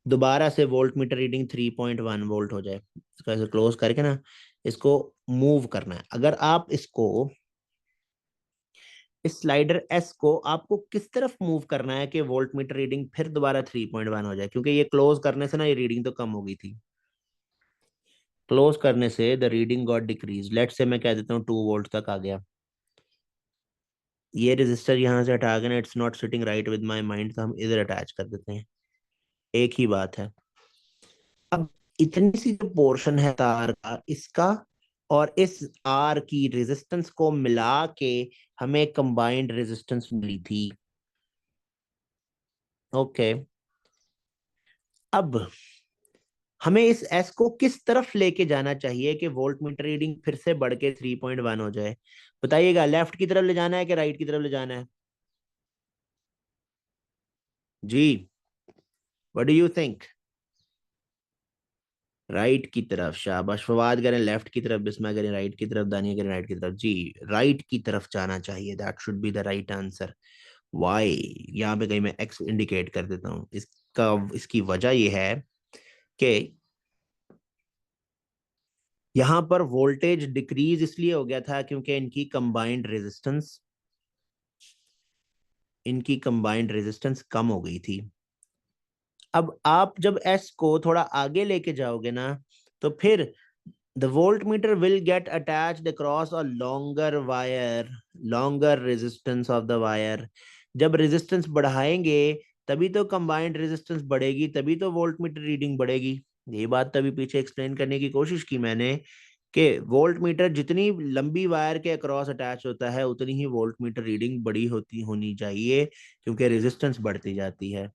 दोबारा से वोल्ट मीटर रीडिंग 3.1 वोल्ट हो जाए. इसको ऐसे क्लोज करके ना इसको मूव करना है. अगर आप इसको, इस स्लाइडर एस को आपको किस तरफ मूव करना है कि वोल्ट मीटर रीडिंग फिर दोबारा 3.1 हो जाए? क्योंकि ये क्लोज करने से ना ये रीडिंग तो कम हो गई थी. क्लोज करने से the reading got decrease. Let say मैं कह देता हूँ 2 वोल्ट तक आ गया. ये रजिस्टर यहाँ से हटा के ना, it's not sitting right with my mind, तो हम इधर अटैच कर देते हैं. एक ही बात है. अब इतनी सी जो पोर्शन है तार का, इसका और इस आर की रेजिस्टेंस को मिला के हमें कंबाइंड रेजिस्टेंस मिली थी. ओके, अब हमें इस एस को किस तरफ लेके जाना चाहिए कि वोल्ट मीटर रीडिंग फिर से बढ़ के 3.1 हो जाए? बताइएगा, लेफ्ट की तरफ ले जाना है कि राइट की तरफ ले जाना है? जी, what do you think? Right की तरफ. शाबाश. फवाद करें लेफ्ट की तरफ, बिस्मा करें राइट की तरफ, दानिया करें राइट की तरफ. जी, राइट की तरफ जाना चाहिए. That should be the right answer. Why, यहाँ पे कहीं मैं एक्स इंडिकेट कर देता हूँ. इसकी वजह यह है कि यहां पर वोल्टेज डिक्रीज इसलिए हो गया था क्योंकि इनकी कंबाइंड रेजिस्टेंस कम हो गई थी। अब आप जब एस को थोड़ा आगे लेके जाओगे ना, तो फिर the voltmeter will get attached across a longer wire, longer resistance of the wire। जब रेजिस्टेंस बढ़ाएंगे तभी तो कंबाइंड रेजिस्टेंस बढ़ेगी, तभी तो वोल्टमीटर रीडिंग बढ़ेगी। ये बात तभी पीछे एक्सप्लेन करने की कोशिश की मैंने कि वोल्टमीटर जितनी लंबी वायर के अक्रॉस अटैच होता है उतनी ही वोल्टमीटर रीडिंग बड़ी होनी चाहिए, क्योंकि रेजिस्टेंस बढ़ती जाती है।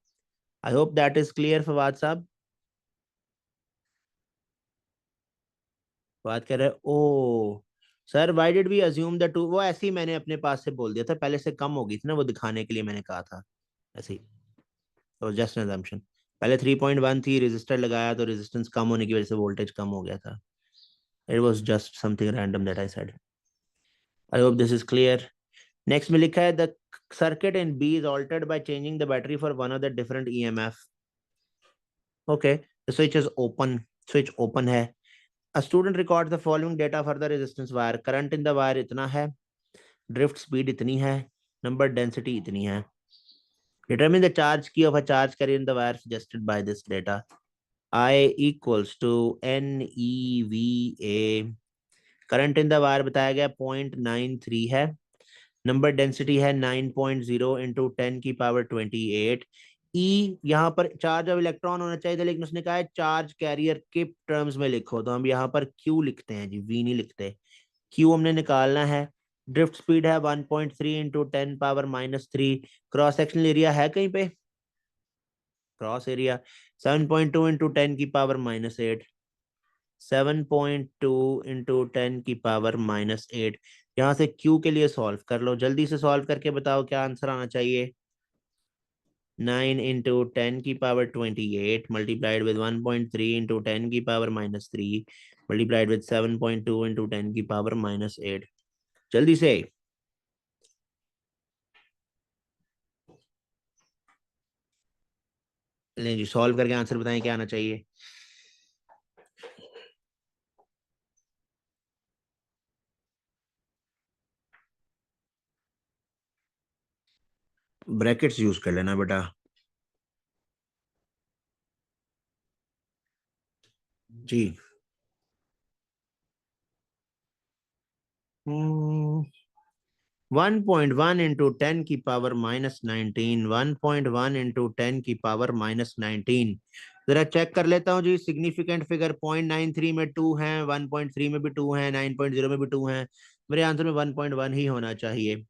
I hope that is clear Fawad साहब। बात कर रहे ओ sir, why did we assume the two, वो ऐसे ही मैंने अपने पास से बोल दिया था, पहले से कम हो गई थी ना, वो दिखाने के लिए मैंने कहा था ऐसे ही। तो जस्ट एन assumption, पहले 3.1 थी, रेजिस्टर लगाया तो रेजिस्टेंस कम होने की वजह से वोल्टेज कम हो गया था। It was just something random that I said. I hope this is clear. Next में लिखा है the circuit in B is altered by changing the battery for one of the different EMF. Okay, the switch is open, switch open है। A student records the following data for the resistance wire। Current in the wire इतना है, drift speed इतनी है, number density इतनी है। Determine the charge की of a charge carrier in the wire suggested by this data. I equals to NEVA। Current in the wire बताया गया 0.93 है, नंबर डेंसिटी है 9.0 इंटू 10⁻28। ई यहाँ पर चार्ज ऑफ इलेक्ट्रॉन होना चाहिए था, लेकिन उसने कहा है चार्ज कैरियर के टर्म्स में लिखो, तो हम यहाँ पर क्यू लिखते हैं जी, वी नहीं लिखते। क्यू हमने निकालना है। ड्रिफ्ट स्पीड है 1.3 इंटू 10⁻³ क्रॉस सेक्शनल एरिया है कहीं पे, क्रॉस एरिया 7.2 इंटू 10⁻⁻8, 7.2 इंटू 10⁻⁻8। यहाँ से क्यू के लिए सॉल्व कर लो, जल्दी से सॉल्व करके बताओ क्या आंसर आना चाहिए। 9 into 10⁻28 multiplied with 1.3 into 10⁻³ multiplied with 7.2 into 10⁻⁸। जल्दी से। लें जी, सॉल्व करके आंसर बताएं क्या आना चाहिए। ब्रैकेट्स यूज कर लेना बेटा। जी 1.1 इंटू 10⁻⁻19, 1.1 इंटू 10⁻⁻19। जरा चेक कर लेता हूँ जी, सिग्निफिकेंट फिगर 0.93 में 2 है, 1.3 में भी 2 है, 9.0 में भी 2 है। मेरे आंसर में 1.1 ही होना चाहिए।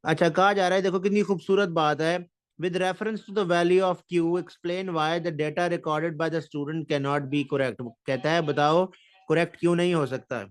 अच्छा, कहा जा रहा है, देखो कितनी खूबसूरत बात है। With reference to the value of Q, explain why the data recorded by the student cannot be correct। कहता है बताओ करेक्ट क्यों नहीं हो सकता।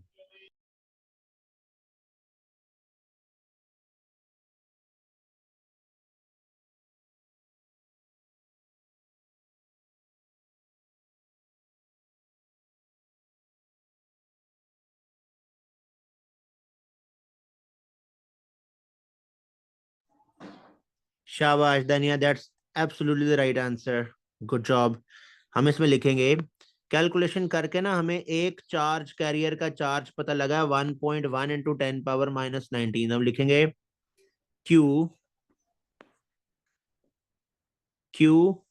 शाबाश दानिया, that's absolutely the right answer, good job. हम इसमें लिखेंगे कैलकुलेशन करके ना, हमें एक चार्ज कैरियर का चार्ज पता लगा 1.1 इंटू 10⁻⁻19। हम लिखेंगे Q, Q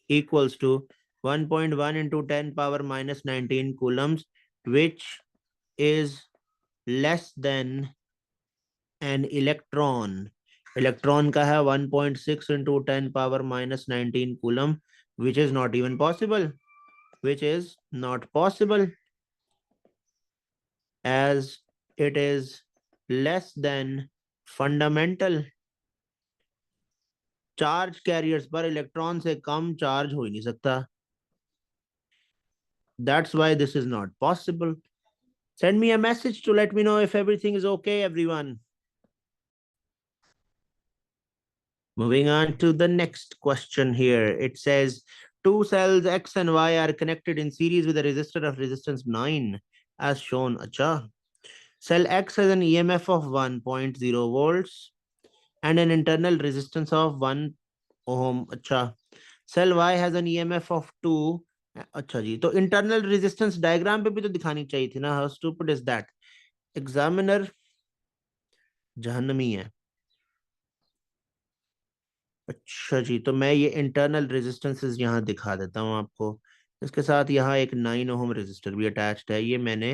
equals to 1.1 into 10⁻⁻19 coulombs, which is less than an electron. Electron का है 1.6 into 10⁻⁻19 coulomb, which is not even possible, which is not possible as it is less than fundamental। Charge carriers पर electron से कम charge हो ही नहीं सकता। That's why this is not possible। Send me a message to let me know if everything is okay, everyone। Moving on to the next question here. It says two cells X and Y are connected in series with a resistor of resistance 9 as shown. Acha. Cell X has an EMF of 1.0 volts and an internal resistance of 1 ohm. Acha. Cell Y has an EMF of 2 अच्छा जी, तो internal resistance diagram पे भी तो दिखानी चाहिए थी ना, how stupid is that. Examiner जहन्नमी है। अच्छा जी, तो मैं ये इंटरनल रेजिस्टेंसेस यहाँ दिखा देता हूँ आपको। इसके साथ यहाँ एक 9 ओम रजिस्टर भी अटैच्ड है। ये मैंने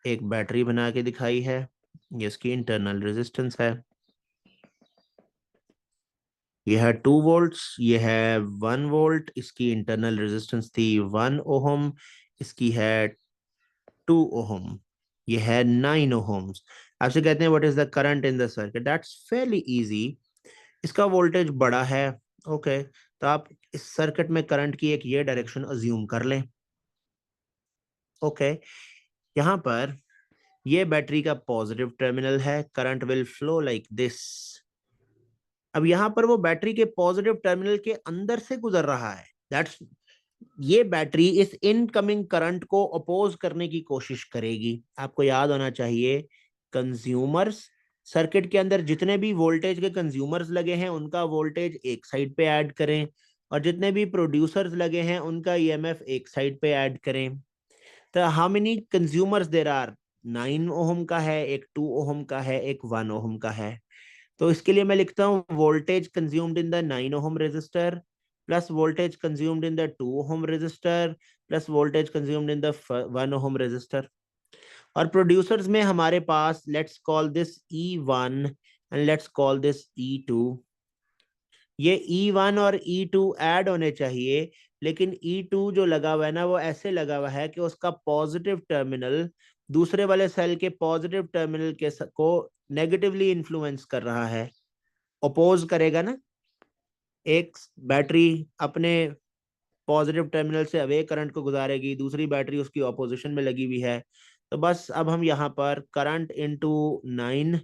एक बैटरी बना के दिखाई है, ये इसकी इंटरनल रेजिस्टेंस है। ये है 2 वोल्ट्स, ये है 1 वोल्ट, इसकी इंटरनल रेजिस्टेंस थी 1 ओहम, इसकी है 2 ओहम, ये है 9 ओहम्स। आपसे कहते हैं what is the current in the circuit, that's Fairlie easy. इसका वोल्टेज बड़ा है, ओके, तो आप इस सर्किट में करंट की एक ये डायरेक्शन अज्यूम कर लें। ओके, यहाँ पर ये बैटरी का पॉजिटिव टर्मिनल है, current will flow like this. अब यहाँ पर वो बैटरी के पॉजिटिव टर्मिनल के अंदर से गुजर रहा है, दैट्स, ये बैटरी इस इनकमिंग करंट को अपोज करने की कोशिश करेगी। आपको याद होना चाहिए, कंज्यूमर्स, सर्किट के अंदर जितने भी वोल्टेज के कंज्यूमर्स लगे हैं उनका वोल्टेज एक साइड पे ऐड करें, और जितने भी प्रोड्यूसर्स लगे हैं उनका ईएमएफ एक साइड पे ऐड करें। तो how many consumers there are, 9 ohm का है, एक 2 ओहम का है, एक 1 ओहम का है। तो इसके लिए मैं लिखता हूँ voltage consumed in the 9 ohm resistor plus voltage consumed in the 2 ohm resistor plus voltage consumed in the 1 ohm resistor. और प्रोड्यूसर्स में हमारे पास, let's call this E1 and let's call this E2। ये E1 और E2 add होने चाहिए, लेकिन E2 जो लगा हुआ है ना, वो ऐसे लगा हुआ है कि उसका पॉजिटिव टर्मिनल दूसरे वाले सेल के पॉजिटिव टर्मिनल के को नेगेटिवली इन्फ्लुएंस कर रहा है, अपोज करेगा ना। एक बैटरी अपने पॉजिटिव टर्मिनल से अवे करंट को गुजारेगी, दूसरी बैटरी उसकी ऑपोजिशन में लगी हुई है। तो बस अब हम यहाँ पर current into 9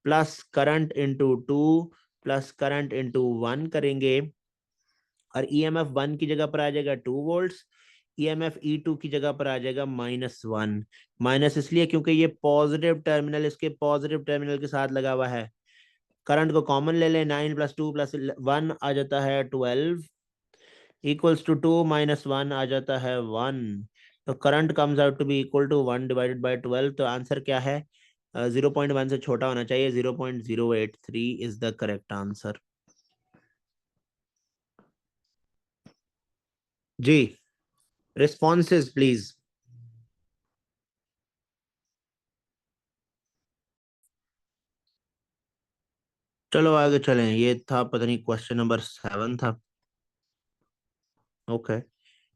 plus current into 2 plus current into 1 करेंगे, और ईएमएफ 1 की जगह पर आ जाएगा 2 वोल्ट्स, ईएमएफ E2 की जगह पर आ जाएगा -1। माइनस इसलिए क्योंकि ये पॉजिटिव टर्मिनल इसके पॉजिटिव टर्मिनल के साथ लगा हुआ है। करंट को कॉमन ले लें, 9 + 2 + 1 आ जाता है 12, इक्वल्स टू 2 - 1 आ जाता है 1। तो current comes out to be equal to 1/12। तो आंसर क्या है? 0.1 से छोटा होना चाहिए, 0.083 इज द करेक्ट आंसर। जी, रिस्पॉन्सेज प्लीज। चलो आगे चलें, ये था पता नहीं क्वेश्चन नंबर 7 था। ओके,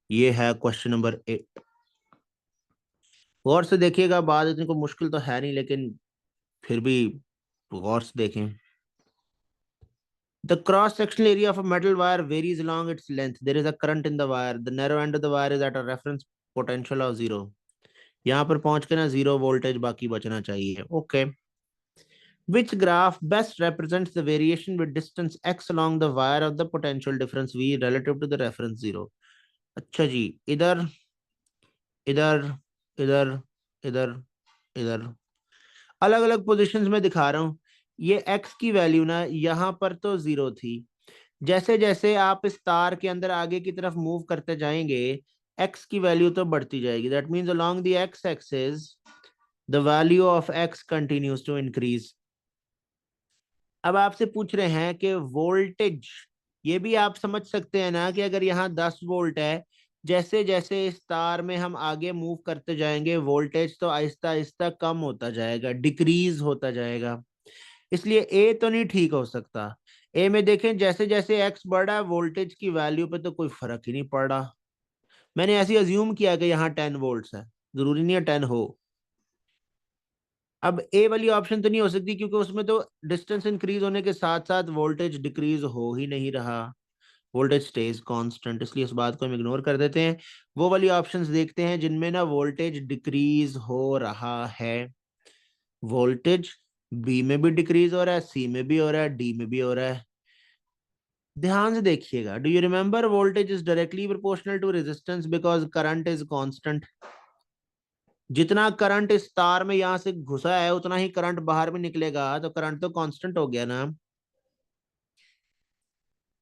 ये है क्वेश्चन नंबर 8। गौर से देखिएगा, बात इतनी को मुश्किल तो है नहीं, लेकिन फिर भी गौर से देखें। The cross-sectional area of a metal wire varies along its length. There is a current in the wire. The narrow end of the wire is at a reference potential of 0. यहाँ पर पहुंच के ना 0 वोल्टेज बाकी बचना चाहिए। Okay, which graph best represents the variation with distance x along the wire of the potential difference V relative to the reference 0? अच्छा जी, इधर इधर इधर इधर इधर अलग अलग पोजीशंस में दिखा रहा हूँ। ये x की वैल्यू ना यहाँ पर तो 0 थी, जैसे जैसे आप इस तार के अंदर आगे की तरफ मूव करते जाएंगे x की वैल्यू तो बढ़ती जाएगी। That means along the x axis the value of x continues to increase. अब आपसे पूछ रहे हैं कि वोल्टेज, ये भी आप समझ सकते हैं ना कि अगर यहाँ 10 वोल्ट है, जैसे जैसे इस तार में हम आगे मूव करते जाएंगे वोल्टेज तो आहिस्ता आहिस्ता कम होता जाएगा, डिक्रीज होता जाएगा। इसलिए ए तो नहीं ठीक हो सकता। ए में देखें, जैसे जैसे एक्स बढ़ रहा है वोल्टेज की वैल्यू पे तो कोई फर्क ही नहीं पड़ रहा। मैंने ऐसे अज्यूम किया कि यहाँ 10 वोल्ट्स है, जरूरी नहीं है 10 हो। अब ए वाली ऑप्शन तो नहीं हो सकती, क्योंकि उसमें तो डिस्टेंस इंक्रीज होने के साथ साथ वोल्टेज डिक्रीज हो ही नहीं रहा, वोल्टेज स्टेज कांस्टेंट। इसलिए इस बात को हम इग्नोर कर देते हैं। वो वाली ऑप्शंस देखते हैं जिनमें ना वोल्टेज डिक्रीज हो रहा है। वोल्टेज बी में भी डिक्रीज हो रहा है, सी में भी हो रहा है, डी में भी हो रहा है। ध्यान से देखिएगा, do you remember voltage is directly proportional to resistance because current is constant. जितना करंट इस तार में यहां से घुसा है उतना ही करंट बाहर भी निकलेगा, तो करंट तो कांस्टेंट हो गया ना।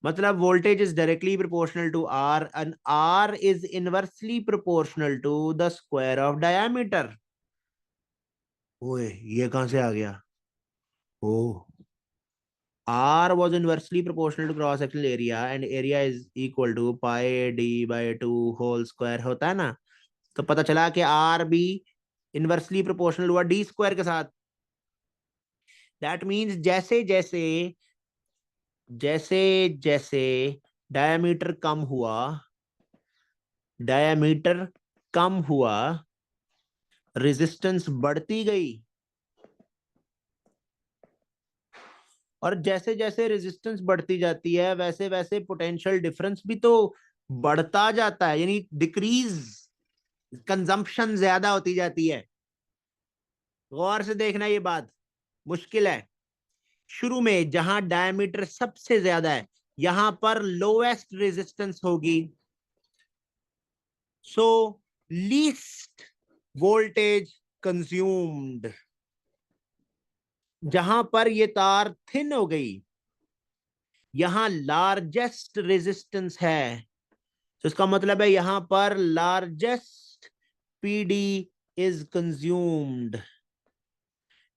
मतलब voltage is directly proportional to R and R is inversely proportional to the square of diameter. ओए, ये कहां से आ गया? ओ, R was inversely proportional to cross sectional area and area is equal to pi d by 2 whole square होता है ना। तो पता चला कि R भी इनवर्सली प्रोपोर्शनल हुआ D स्क्वायर के साथ। दैट मीन्स जैसे जैसे जैसे जैसे डायमीटर कम हुआ, डायमीटर कम हुआ, रेजिस्टेंस बढ़ती गई, और जैसे जैसे रेजिस्टेंस बढ़ती जाती है वैसे वैसे पोटेंशियल डिफरेंस भी तो बढ़ता जाता है, यानी डिक्रीज, कंजम्पशन ज्यादा होती जाती है। गौर से देखना, ये बात मुश्किल है। शुरू में जहां डायमीटर सबसे ज्यादा है यहां पर लोएस्ट रेजिस्टेंस होगी, सो लीस्ट वोल्टेज कंज्यूम्ड। जहां पर ये तार थिन हो गई यहां लार्जेस्ट रेजिस्टेंस है, तो इसका मतलब है यहां पर लार्जेस्ट पीडी इज कंज्यूम्ड।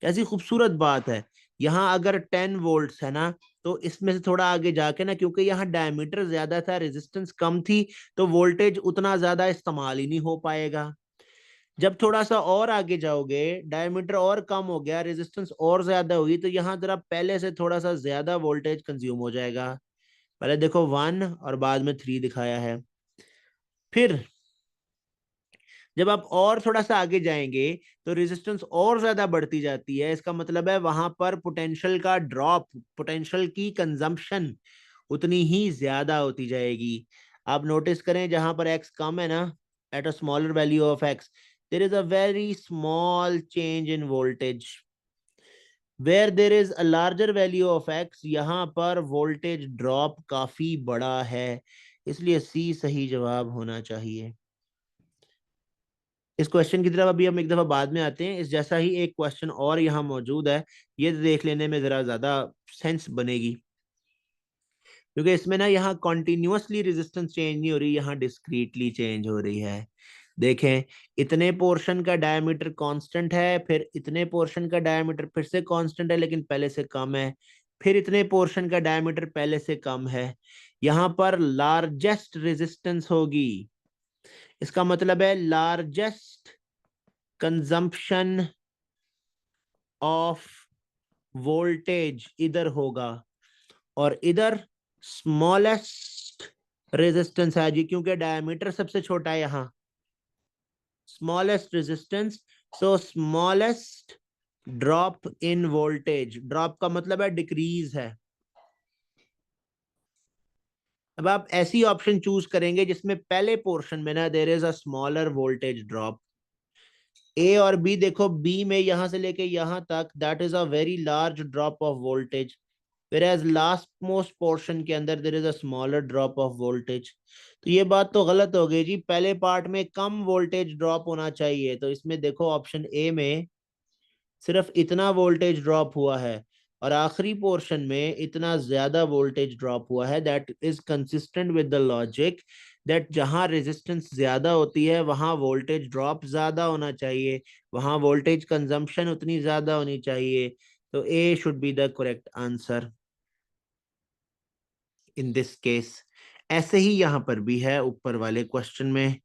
कैसी खूबसूरत बात है। यहाँ अगर 10 वोल्ट्स है ना, तो इसमें से थोड़ा आगे जाके ना, क्योंकि यहाँ डायमीटर ज्यादा था, रेजिस्टेंस कम थी, तो वोल्टेज उतना ज्यादा इस्तेमाल ही नहीं हो पाएगा। जब थोड़ा सा और आगे जाओगे, डायमीटर और कम हो गया, रेजिस्टेंस और ज्यादा हुई, तो यहाँ जरा पहले से थोड़ा सा ज्यादा वोल्टेज कंज्यूम हो जाएगा। पहले देखो 1 और बाद में 3 दिखाया है। फिर जब आप और थोड़ा सा आगे जाएंगे तो रेजिस्टेंस और ज्यादा बढ़ती जाती है, इसका मतलब है वहां पर पोटेंशियल का ड्रॉप, पोटेंशियल की कंजम्पशन उतनी ही ज्यादा होती जाएगी। आप नोटिस करें जहां पर एक्स कम है ना, at a smaller value of X there is a very small change in voltage. Where there is a larger value of X यहां पर वोल्टेज ड्रॉप काफी बड़ा है, इसलिए सी सही जवाब होना चाहिए। इस क्वेश्चन की तरफ अभी हम एक दफा बाद में आते हैं। इस जैसा ही एक क्वेश्चन और यहाँ मौजूद है, ये देख लेने में जरा ज्यादा सेंस बनेगी, क्योंकि इसमें ना यहाँ कॉन्टिन्यूसली रेजिस्टेंस चेंज नहीं हो रही, यहाँ डिस्क्रीटली चेंज हो रही है। देखें, इतने पोर्शन का डायमीटर कांस्टेंट है, फिर इतने पोर्शन का डायमीटर फिर से कांस्टेंट है लेकिन पहले से कम है, फिर इतने पोर्शन का डायमीटर पहले से कम है। यहाँ पर लार्जेस्ट रेजिस्टेंस होगी, इसका मतलब है लार्जेस्ट कंजम्पशन ऑफ वोल्टेज इधर होगा, और इधर स्मॉलेस्ट रेजिस्टेंस है जी, क्योंकि डायमीटर सबसे छोटा है यहाँ, smallest resistance, so smallest drop in voltage. Drop का मतलब है डिक्रीज है। अब आप ऐसी ऑप्शन चूज करेंगे जिसमें पहले पोर्शन में ना there is a smaller voltage drop. A और बी देखो, बी में यहां से लेके यहां तक that is a very large drop of voltage, whereas last most portion के अंदर there is a smaller drop of voltage. तो ये बात तो गलत हो गई जी, पहले पार्ट में कम वोल्टेज ड्रॉप होना चाहिए, तो इसमें देखो ऑप्शन ए में सिर्फ इतना वोल्टेज ड्रॉप हुआ है, और आखिरी पोर्शन में इतना ज्यादा वोल्टेज ड्रॉप हुआ है। That is consistent with the logic that जहां रेजिस्टेंस ज्यादा होती है वहां वोल्टेज ड्रॉप ज्यादा होना चाहिए, वहां वोल्टेज कंजम्पशन उतनी ज्यादा होनी चाहिए। तो A should be the correct answer in this case. ऐसे ही यहां पर भी है ऊपर वाले क्वेश्चन में,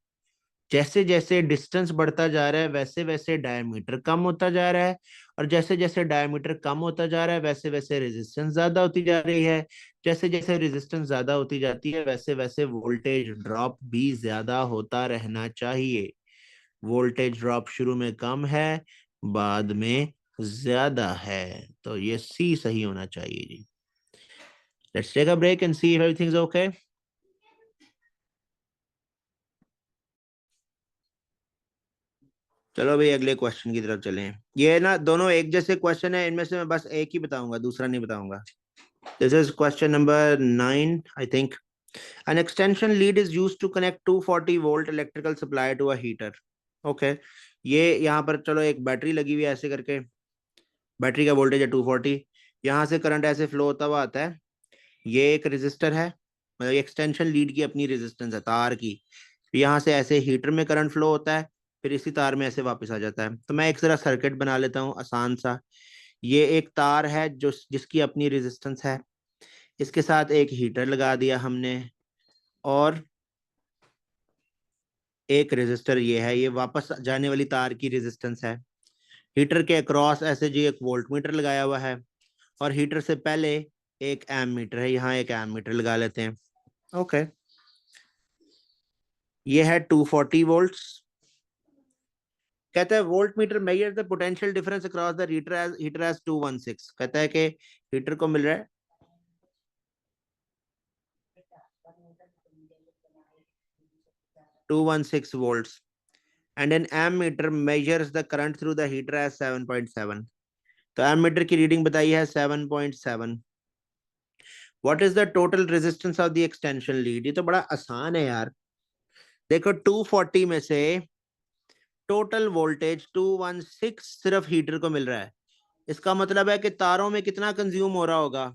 जैसे जैसे डिस्टेंस बढ़ता जा रहा है वैसे वैसे डायमीटर कम होता जा रहा है, और जैसे जैसे डायमीटर कम होता जा रहा है वैसे वैसे रेजिस्टेंस ज्यादा होती जा रही है। जैसे जैसे रेजिस्टेंस ज्यादा होती जाती है वैसे वैसे वोल्टेज ड्रॉप भी ज्यादा होता रहना चाहिए। वोल्टेज ड्रॉप शुरू में कम है, बाद में ज्यादा है, तो ये सी सही होना चाहिए जी। Let's take a break and see if everything is okay. चलो भाई अगले क्वेश्चन की तरफ चलें। ये ना दोनों एक जैसे क्वेश्चन है, इनमें से मैं बस एक ही बताऊंगा, दूसरा नहीं बताऊंगा। This is question number 9 I think. An extension lead is used to connect 240 volt electrical supply to a heater. Okay, ये यहाँ पर चलो एक बैटरी लगी हुई है ऐसे करके, बैटरी का वोल्टेज है 240, यहाँ से करंट ऐसे फ्लो होता हुआ आता है, ये एक रेजिस्टर है, मतलब एक्सटेंशन लीड की अपनी रेजिस्टेंस है तार की। यहाँ से ऐसे हीटर में करंट फ्लो होता है, फिर इसी तार में ऐसे वापस आ जाता है। तो मैं एक जरा सर्किट बना लेता हूँ आसान सा। ये एक तार है जो जिसकी अपनी रेजिस्टेंस है, इसके साथ एक हीटर लगा दिया हमने, और एक रेजिस्टर ये है, ये वापस जाने वाली तार की रेजिस्टेंस है। हीटर के अक्रॉस ऐसे जी एक वोल्ट मीटर लगाया हुआ है, और हीटर से पहले एक एम मीटर है, यहाँ एक एम मीटर लगा लेते हैं। ओके, ये है 240 वोल्ट्स। कहता है volt meter measure the potential difference across the heater as 216। कहता है कि हीटर को मिल रहा है 216 volts, and an ammeter measures the current through the heater as 7.7। तो ammeter की रीडिंग बताई है 7.7। What is the total resistance of the extension lead? ये तो बड़ा आसान है यार। देखो 240 में से टोटल वोल्टेज 216 सिर्फ हीटर को मिल रहा है, इसका मतलब है कि तारों में कितना कंज्यूम हो रहा होगा?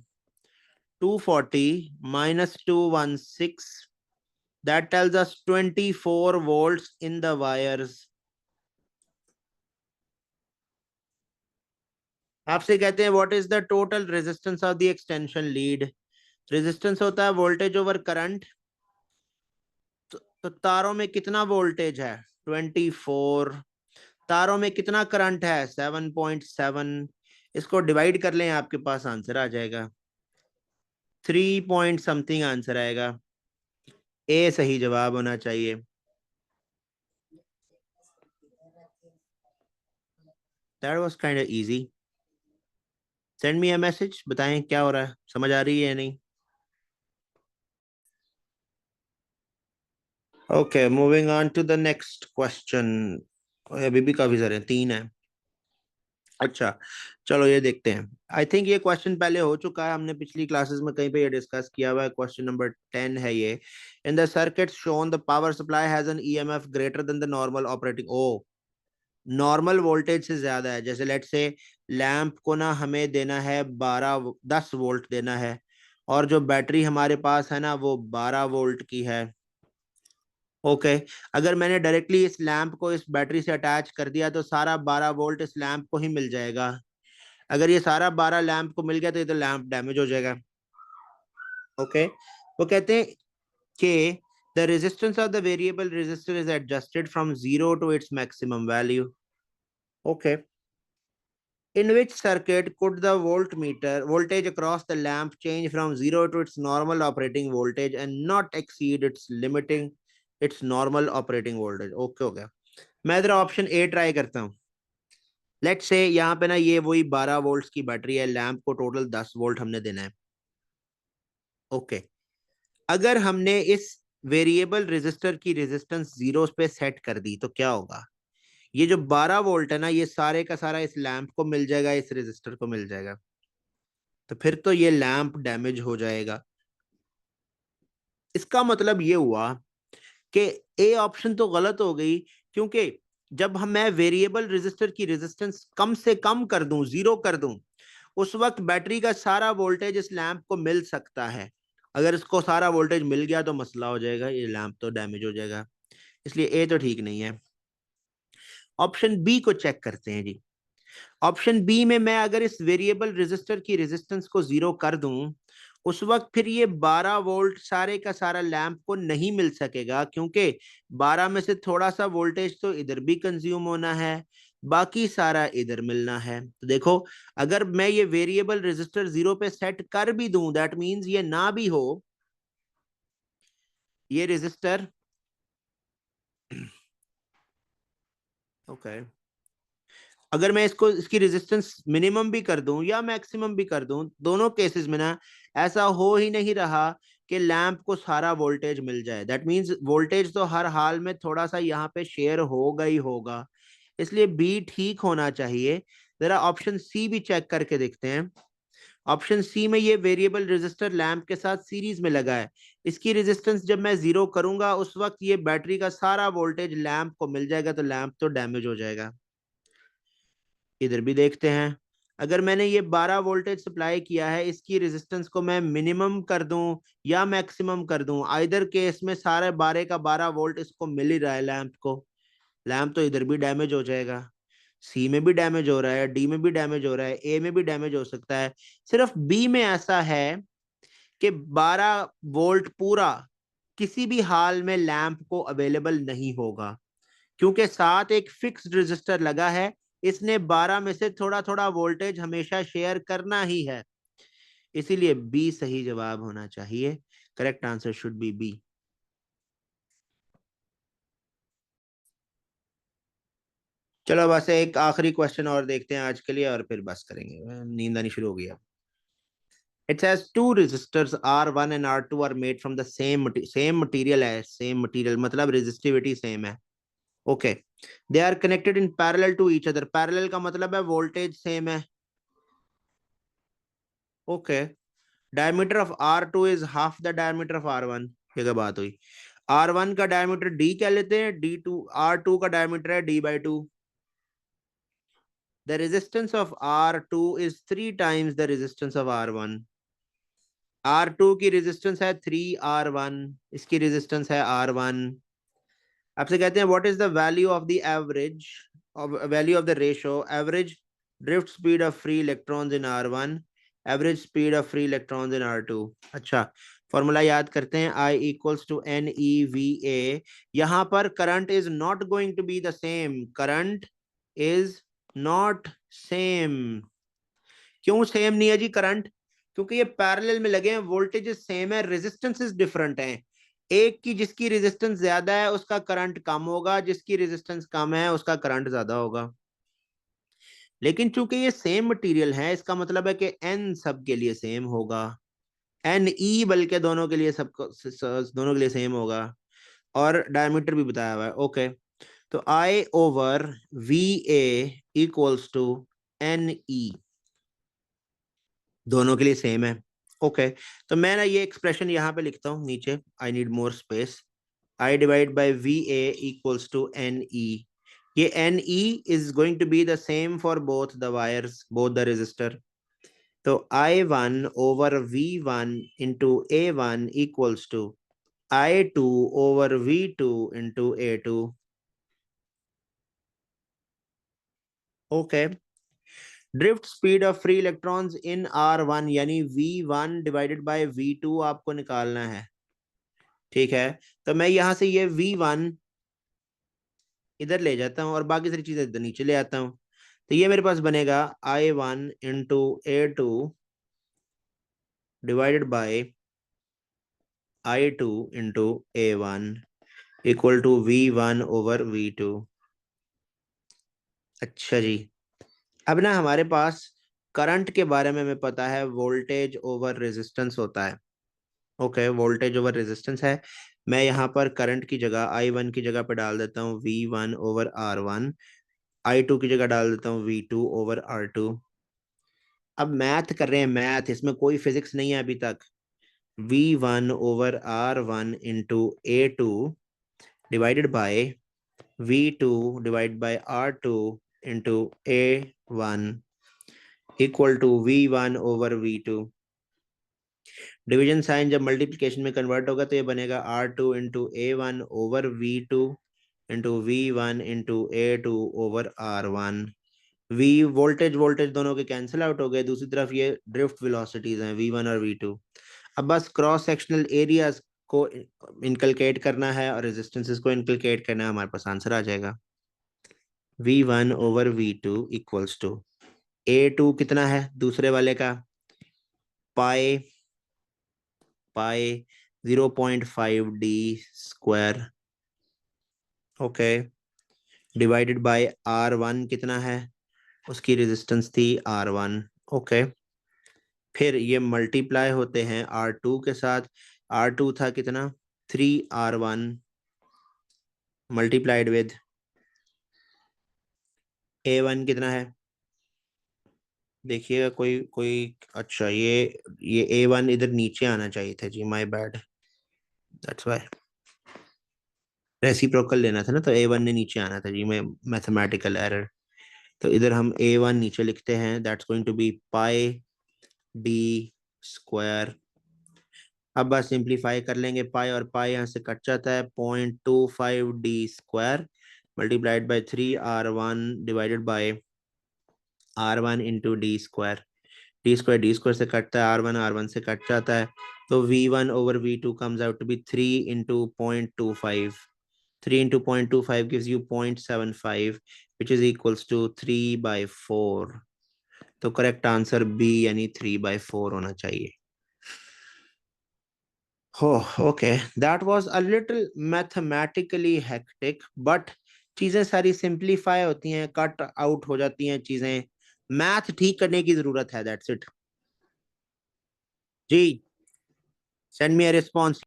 240 minus 216, that tells us 24 volts in the wires। आपसे कहते हैं what is the total resistance of the extension lead? Resistance होता है वोल्टेज ओवर करंट। तो तारों में कितना वोल्टेज है? 24। तारों में कितना करंट है? 7.7। इसको डिवाइड कर लें, आपके पास आंसर आ जाएगा 3 पॉइंट समथिंग आंसर आएगा। ए सही जवाब होना चाहिए। That was kind of easy. Send me a message, बताएं क्या हो रहा है, समझ आ रही है या नहीं। Okay, moving on to the next question. अभी भी काफी सारे हैं, 3 है। अच्छा, चलो ये देखते हैं। आई थिंक ये क्वेश्चन पहले हो चुका है, हमने पिछली क्लासेस में कहीं पे ये डिस्कस किया हुआ है। क्वेश्चन नंबर 10 है ये। In the circuit shown the power supply has an EMF greater than the normal operating. Oh, normal voltage से ज्यादा है। जैसे लेट से लैंप को ना हमें देना है 10 वोल्ट देना है, और जो बैटरी हमारे पास है ना वो 12 वोल्ट की है। ओके, अगर मैंने डायरेक्टली इस लैंप को इस बैटरी से अटैच कर दिया तो सारा 12 वोल्ट इस लैंप को ही मिल जाएगा। अगर ये सारा 12 लैंप को मिल गया तो ये तो लैंप डैमेज हो जाएगा। ओके, वो कहते हैं कि the resistance of the variable resistor is adjusted from 0 to its maximum value. Okay, in which circuit could the voltage across the lamp change from 0 to its normal operating voltage and not exceed its limiting its normal operating voltage? Okay हो गया। मैं जरा option A try करता हूँ। Late से यहाँ पे ना ये वही 12 वोल्ट्स की बैटरी है, लैंप को टोटल 10 वोल्ट हमने देना है। ओके, अगर हमने इस वेरिएबल रेजिस्टर की रेजिस्टेंस 0 पे सेट कर दी तो क्या होगा? ये जो 12 वोल्ट है ना, ये सारे का सारा इस लैंप को मिल जाएगा, इस रेजिस्टर को मिल जाएगा। तो फिर तो ये लैंप डैमेज हो जाएगा। इसका मतलब ये हुआ कि ए ऑप्शन तो गलत हो गई, क्योंकि जब मैं वेरिएबल रेजिस्टर की रेजिस्टेंस कम से कम कर दूं, 0 कर दूं, उस वक्त बैटरी का सारा वोल्टेज इस लैंप को मिल सकता है। अगर इसको सारा वोल्टेज मिल गया तो मसला हो जाएगा, ये लैंप तो डैमेज हो जाएगा। इसलिए ए तो ठीक नहीं है। ऑप्शन बी को चेक करते हैं जी। ऑप्शन बी में मैं अगर इस वेरिएबल रेजिस्टर की रेजिस्टेंस को 0 कर दूं, उस वक्त फिर ये 12 वोल्ट सारे का सारा लैंप को नहीं मिल सकेगा, क्योंकि 12 में से थोड़ा सा वोल्टेज तो इधर भी कंज्यूम होना है, बाकी सारा इधर मिलना है। तो देखो, अगर मैं ये वेरिएबल रेजिस्टर 0 पे सेट कर भी दूं, दैट मींस ये ना भी हो, ये रेजिस्टर ओके, अगर मैं इसको इसकी रेजिस्टेंस मिनिमम भी कर दूं या मैक्सिमम भी कर दूं, दोनों केसेस में ना ऐसा हो ही नहीं रहा कि लैंप को सारा वोल्टेज मिल जाए। दैट मींस वोल्टेज तो हर हाल में थोड़ा सा यहाँ पे शेयर होगा ही होगा, इसलिए बी ठीक होना चाहिए। जरा ऑप्शन सी भी चेक करके देखते हैं। ऑप्शन सी में ये वेरिएबल रेजिस्टर लैंप के साथ सीरीज में लगा है, इसकी रेजिस्टेंस जब मैं 0 करूंगा उस वक्त ये बैटरी का सारा वोल्टेज लैंप को मिल जाएगा, तो लैंप तो डैमेज हो जाएगा। इधर भी देखते हैं। अगर मैंने ये 12 वोल्टेज सप्लाई किया है, इसकी रेजिस्टेंस को मैं मिनिमम कर दूं या मैक्सिमम कर दूं, आइदर केस में सारे 12 का 12 वोल्ट इसको मिल ही रहा है लैंप को। लैंप तो इधर भी डैमेज हो जाएगा, सी में भी डैमेज हो रहा है, डी में भी डैमेज हो रहा है, ए में भी डैमेज हो सकता है। सिर्फ बी में ऐसा है कि 12 वोल्ट पूरा किसी भी हाल में लैंप को अवेलेबल नहीं होगा, क्योंकि साथ एक फिक्स्ड रजिस्टर लगा है, इसने 12 में से थोड़ा थोड़ा वोल्टेज हमेशा शेयर करना ही है। इसीलिए बी सही जवाब होना चाहिए। Correct answer should be B. चलो बस एक आखिरी क्वेश्चन और देखते हैं आज के लिए, और फिर बस करेंगे, नींद आनी शुरू हो गई अब। It says two resistors R1 and R2 are made from the same material है, same material मतलब resistivity same है। Okay, they are connected in parallel to each other। parallel का मतलब है voltage same है। Okay, diameter of R2 is half the diameter of R1। ये क्या बात हुई? R1 का diameter D क्या लेते हैं, D2, R2 का diameter है D/2। The resistance of R2 is 3 times the resistance of R1। R2 की रेजिस्टेंस है 3R1, इसकी रेजिस्टेंस है R1। आपसे कहते हैं what is the value of the average, value of the ratio average drift speed of free electrons in R1, average speed of free electrons in R2। अच्छा, formula याद करते हैं, I इक्वल्स टू NEVA। यहां पर current is not going to be the same, current is not same. क्यों same नहीं है जी current? क्योंकि ये पैरेलल में लगे हैं, वोल्टेज सेम है, रेजिस्टेंसेस डिफरेंट हैं। एक की जिसकी रेजिस्टेंस ज्यादा है उसका करंट कम होगा, जिसकी रेजिस्टेंस कम है उसका करंट ज्यादा होगा। लेकिन चूंकि ये सेम मटेरियल है, इसका मतलब है कि एन सब के लिए सेम होगा, एन ई बल्कि दोनों के लिए, सबको दोनों के लिए सेम होगा। और डायमीटर भी बताया हुआ है। ओके, तो I over V A equals to N E, दोनों के लिए सेम है। ओके, तो मैं ना ये एक्सप्रेशन यहाँ पे लिखता हूँ नीचे, I need more space. I divide by V A equals to N E. ये N E is going to be the same for both the wires, both the resistor. तो I one over V one into A one equals to I two over V two into A two. Okay, drift speed of free electrons in R1 यानी V1 divided by V2 आपको निकालना है। ठीक है, तो मैं यहां से ये V1 इधर ले जाता हूं और बाकी सारी चीजें इधर नीचे ले आता हूं। तो ये मेरे पास बनेगा I1 into A2 divided by I2 into A1 equal to V1 over V2। अच्छा जी, अब ना हमारे पास करंट के बारे में हमें पता है, वोल्टेज ओवर रेजिस्टेंस होता है। ओके, वोल्टेज ओवर रेजिस्टेंस है। मैं यहाँ पर करंट की जगह I1 की जगह पे डाल देता हूँ V1 ओवर R1, I2 की जगह डाल देता हूँ V2 ओवर R2। अब मैथ कर रहे हैं, मैथ, इसमें कोई फिजिक्स नहीं है अभी तक। V1 over R1 into A2 divided by V2 divide by R2 into A1 equal to V1 over V2। Division sign जब मल्टीप्लिकेशन में कन्वर्ट होगा तो ये बनेगा R2 into A1 over V2 into V1 into A2 over R1। V voltage voltage दोनों के cancel out हो गए, दूसरी तरफ ये ड्रिफ्ट वेलोसिटीज हैं V1 और V2। अब बस क्रॉस सेक्शनल एरियाज को इनकलकेट करना है और रेजिस्टेंसेस को इनकलकेट करना है, हमारे पास आंसर आ जाएगा। V1 over V2 equals to A2 कितना है दूसरे वाले का, पाई पाई 0.5D²। Okay, divided by R1 कितना है, उसकी रेजिस्टेंस थी R1। ओके, फिर ये मल्टीप्लाई होते हैं R2 के साथ। R2 था कितना, 3R1 मल्टीप्लाइड विद A1 कितना है, देखिएगा कोई कोई, अच्छा ये A1 इधर नीचे आना चाहिए था जी, my bad, that's why. Reciprocal लेना था ना, तो A1 ने नीचे आना था जी, मैं मैथमेटिकल एरर। तो इधर हम a1 नीचे लिखते हैं, that's going to be pi d square. अब बस सिंप्लीफाई कर लेंगे, पाई और पाई यहाँ से कट जाता है, 0.25d square multiplied by 3r1 divided by r1 into D square. D square से कटता है, r1 से कट जाता है, तो v1 over v2 comes out to be 3 into 0.25. 3 into 0.25 gives you 0.75, which is equals to 3/4. तो करेक्ट आंसर बी यानी 3/4 होना चाहिए। Oh, okay. That was a little mathematically hectic, but चीजें सारी सिंप्लीफाई होती हैं, कट आउट हो जाती हैं चीजें, मैथ ठीक करने की जरूरत है, दैट्स इट। जी, सेंड मी अ रिस्पॉन्स।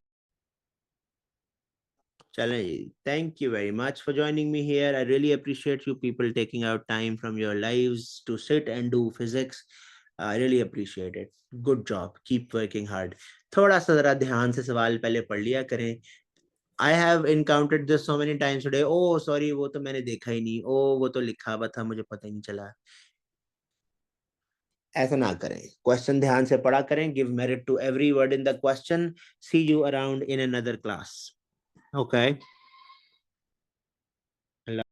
चलें जी, thank you very much for joining me here. I really appreciate you people taking out time from your lives to sit and do physics. I really appreciate it. Good job, keep working hard. थोड़ा सा जरा ध्यान से सवाल पहले पढ़ लिया करें। I have encountered this so many times today. Oh, sorry, वो तो मैंने देखा ही नहीं। Oh, वो तो लिखा हुआ था, मुझे पता ही नहीं चला। ऐसा ना करें, क्वेश्चन ध्यान से पढ़ा करें। Give merit to every word in the question. See you around in another class. Okay.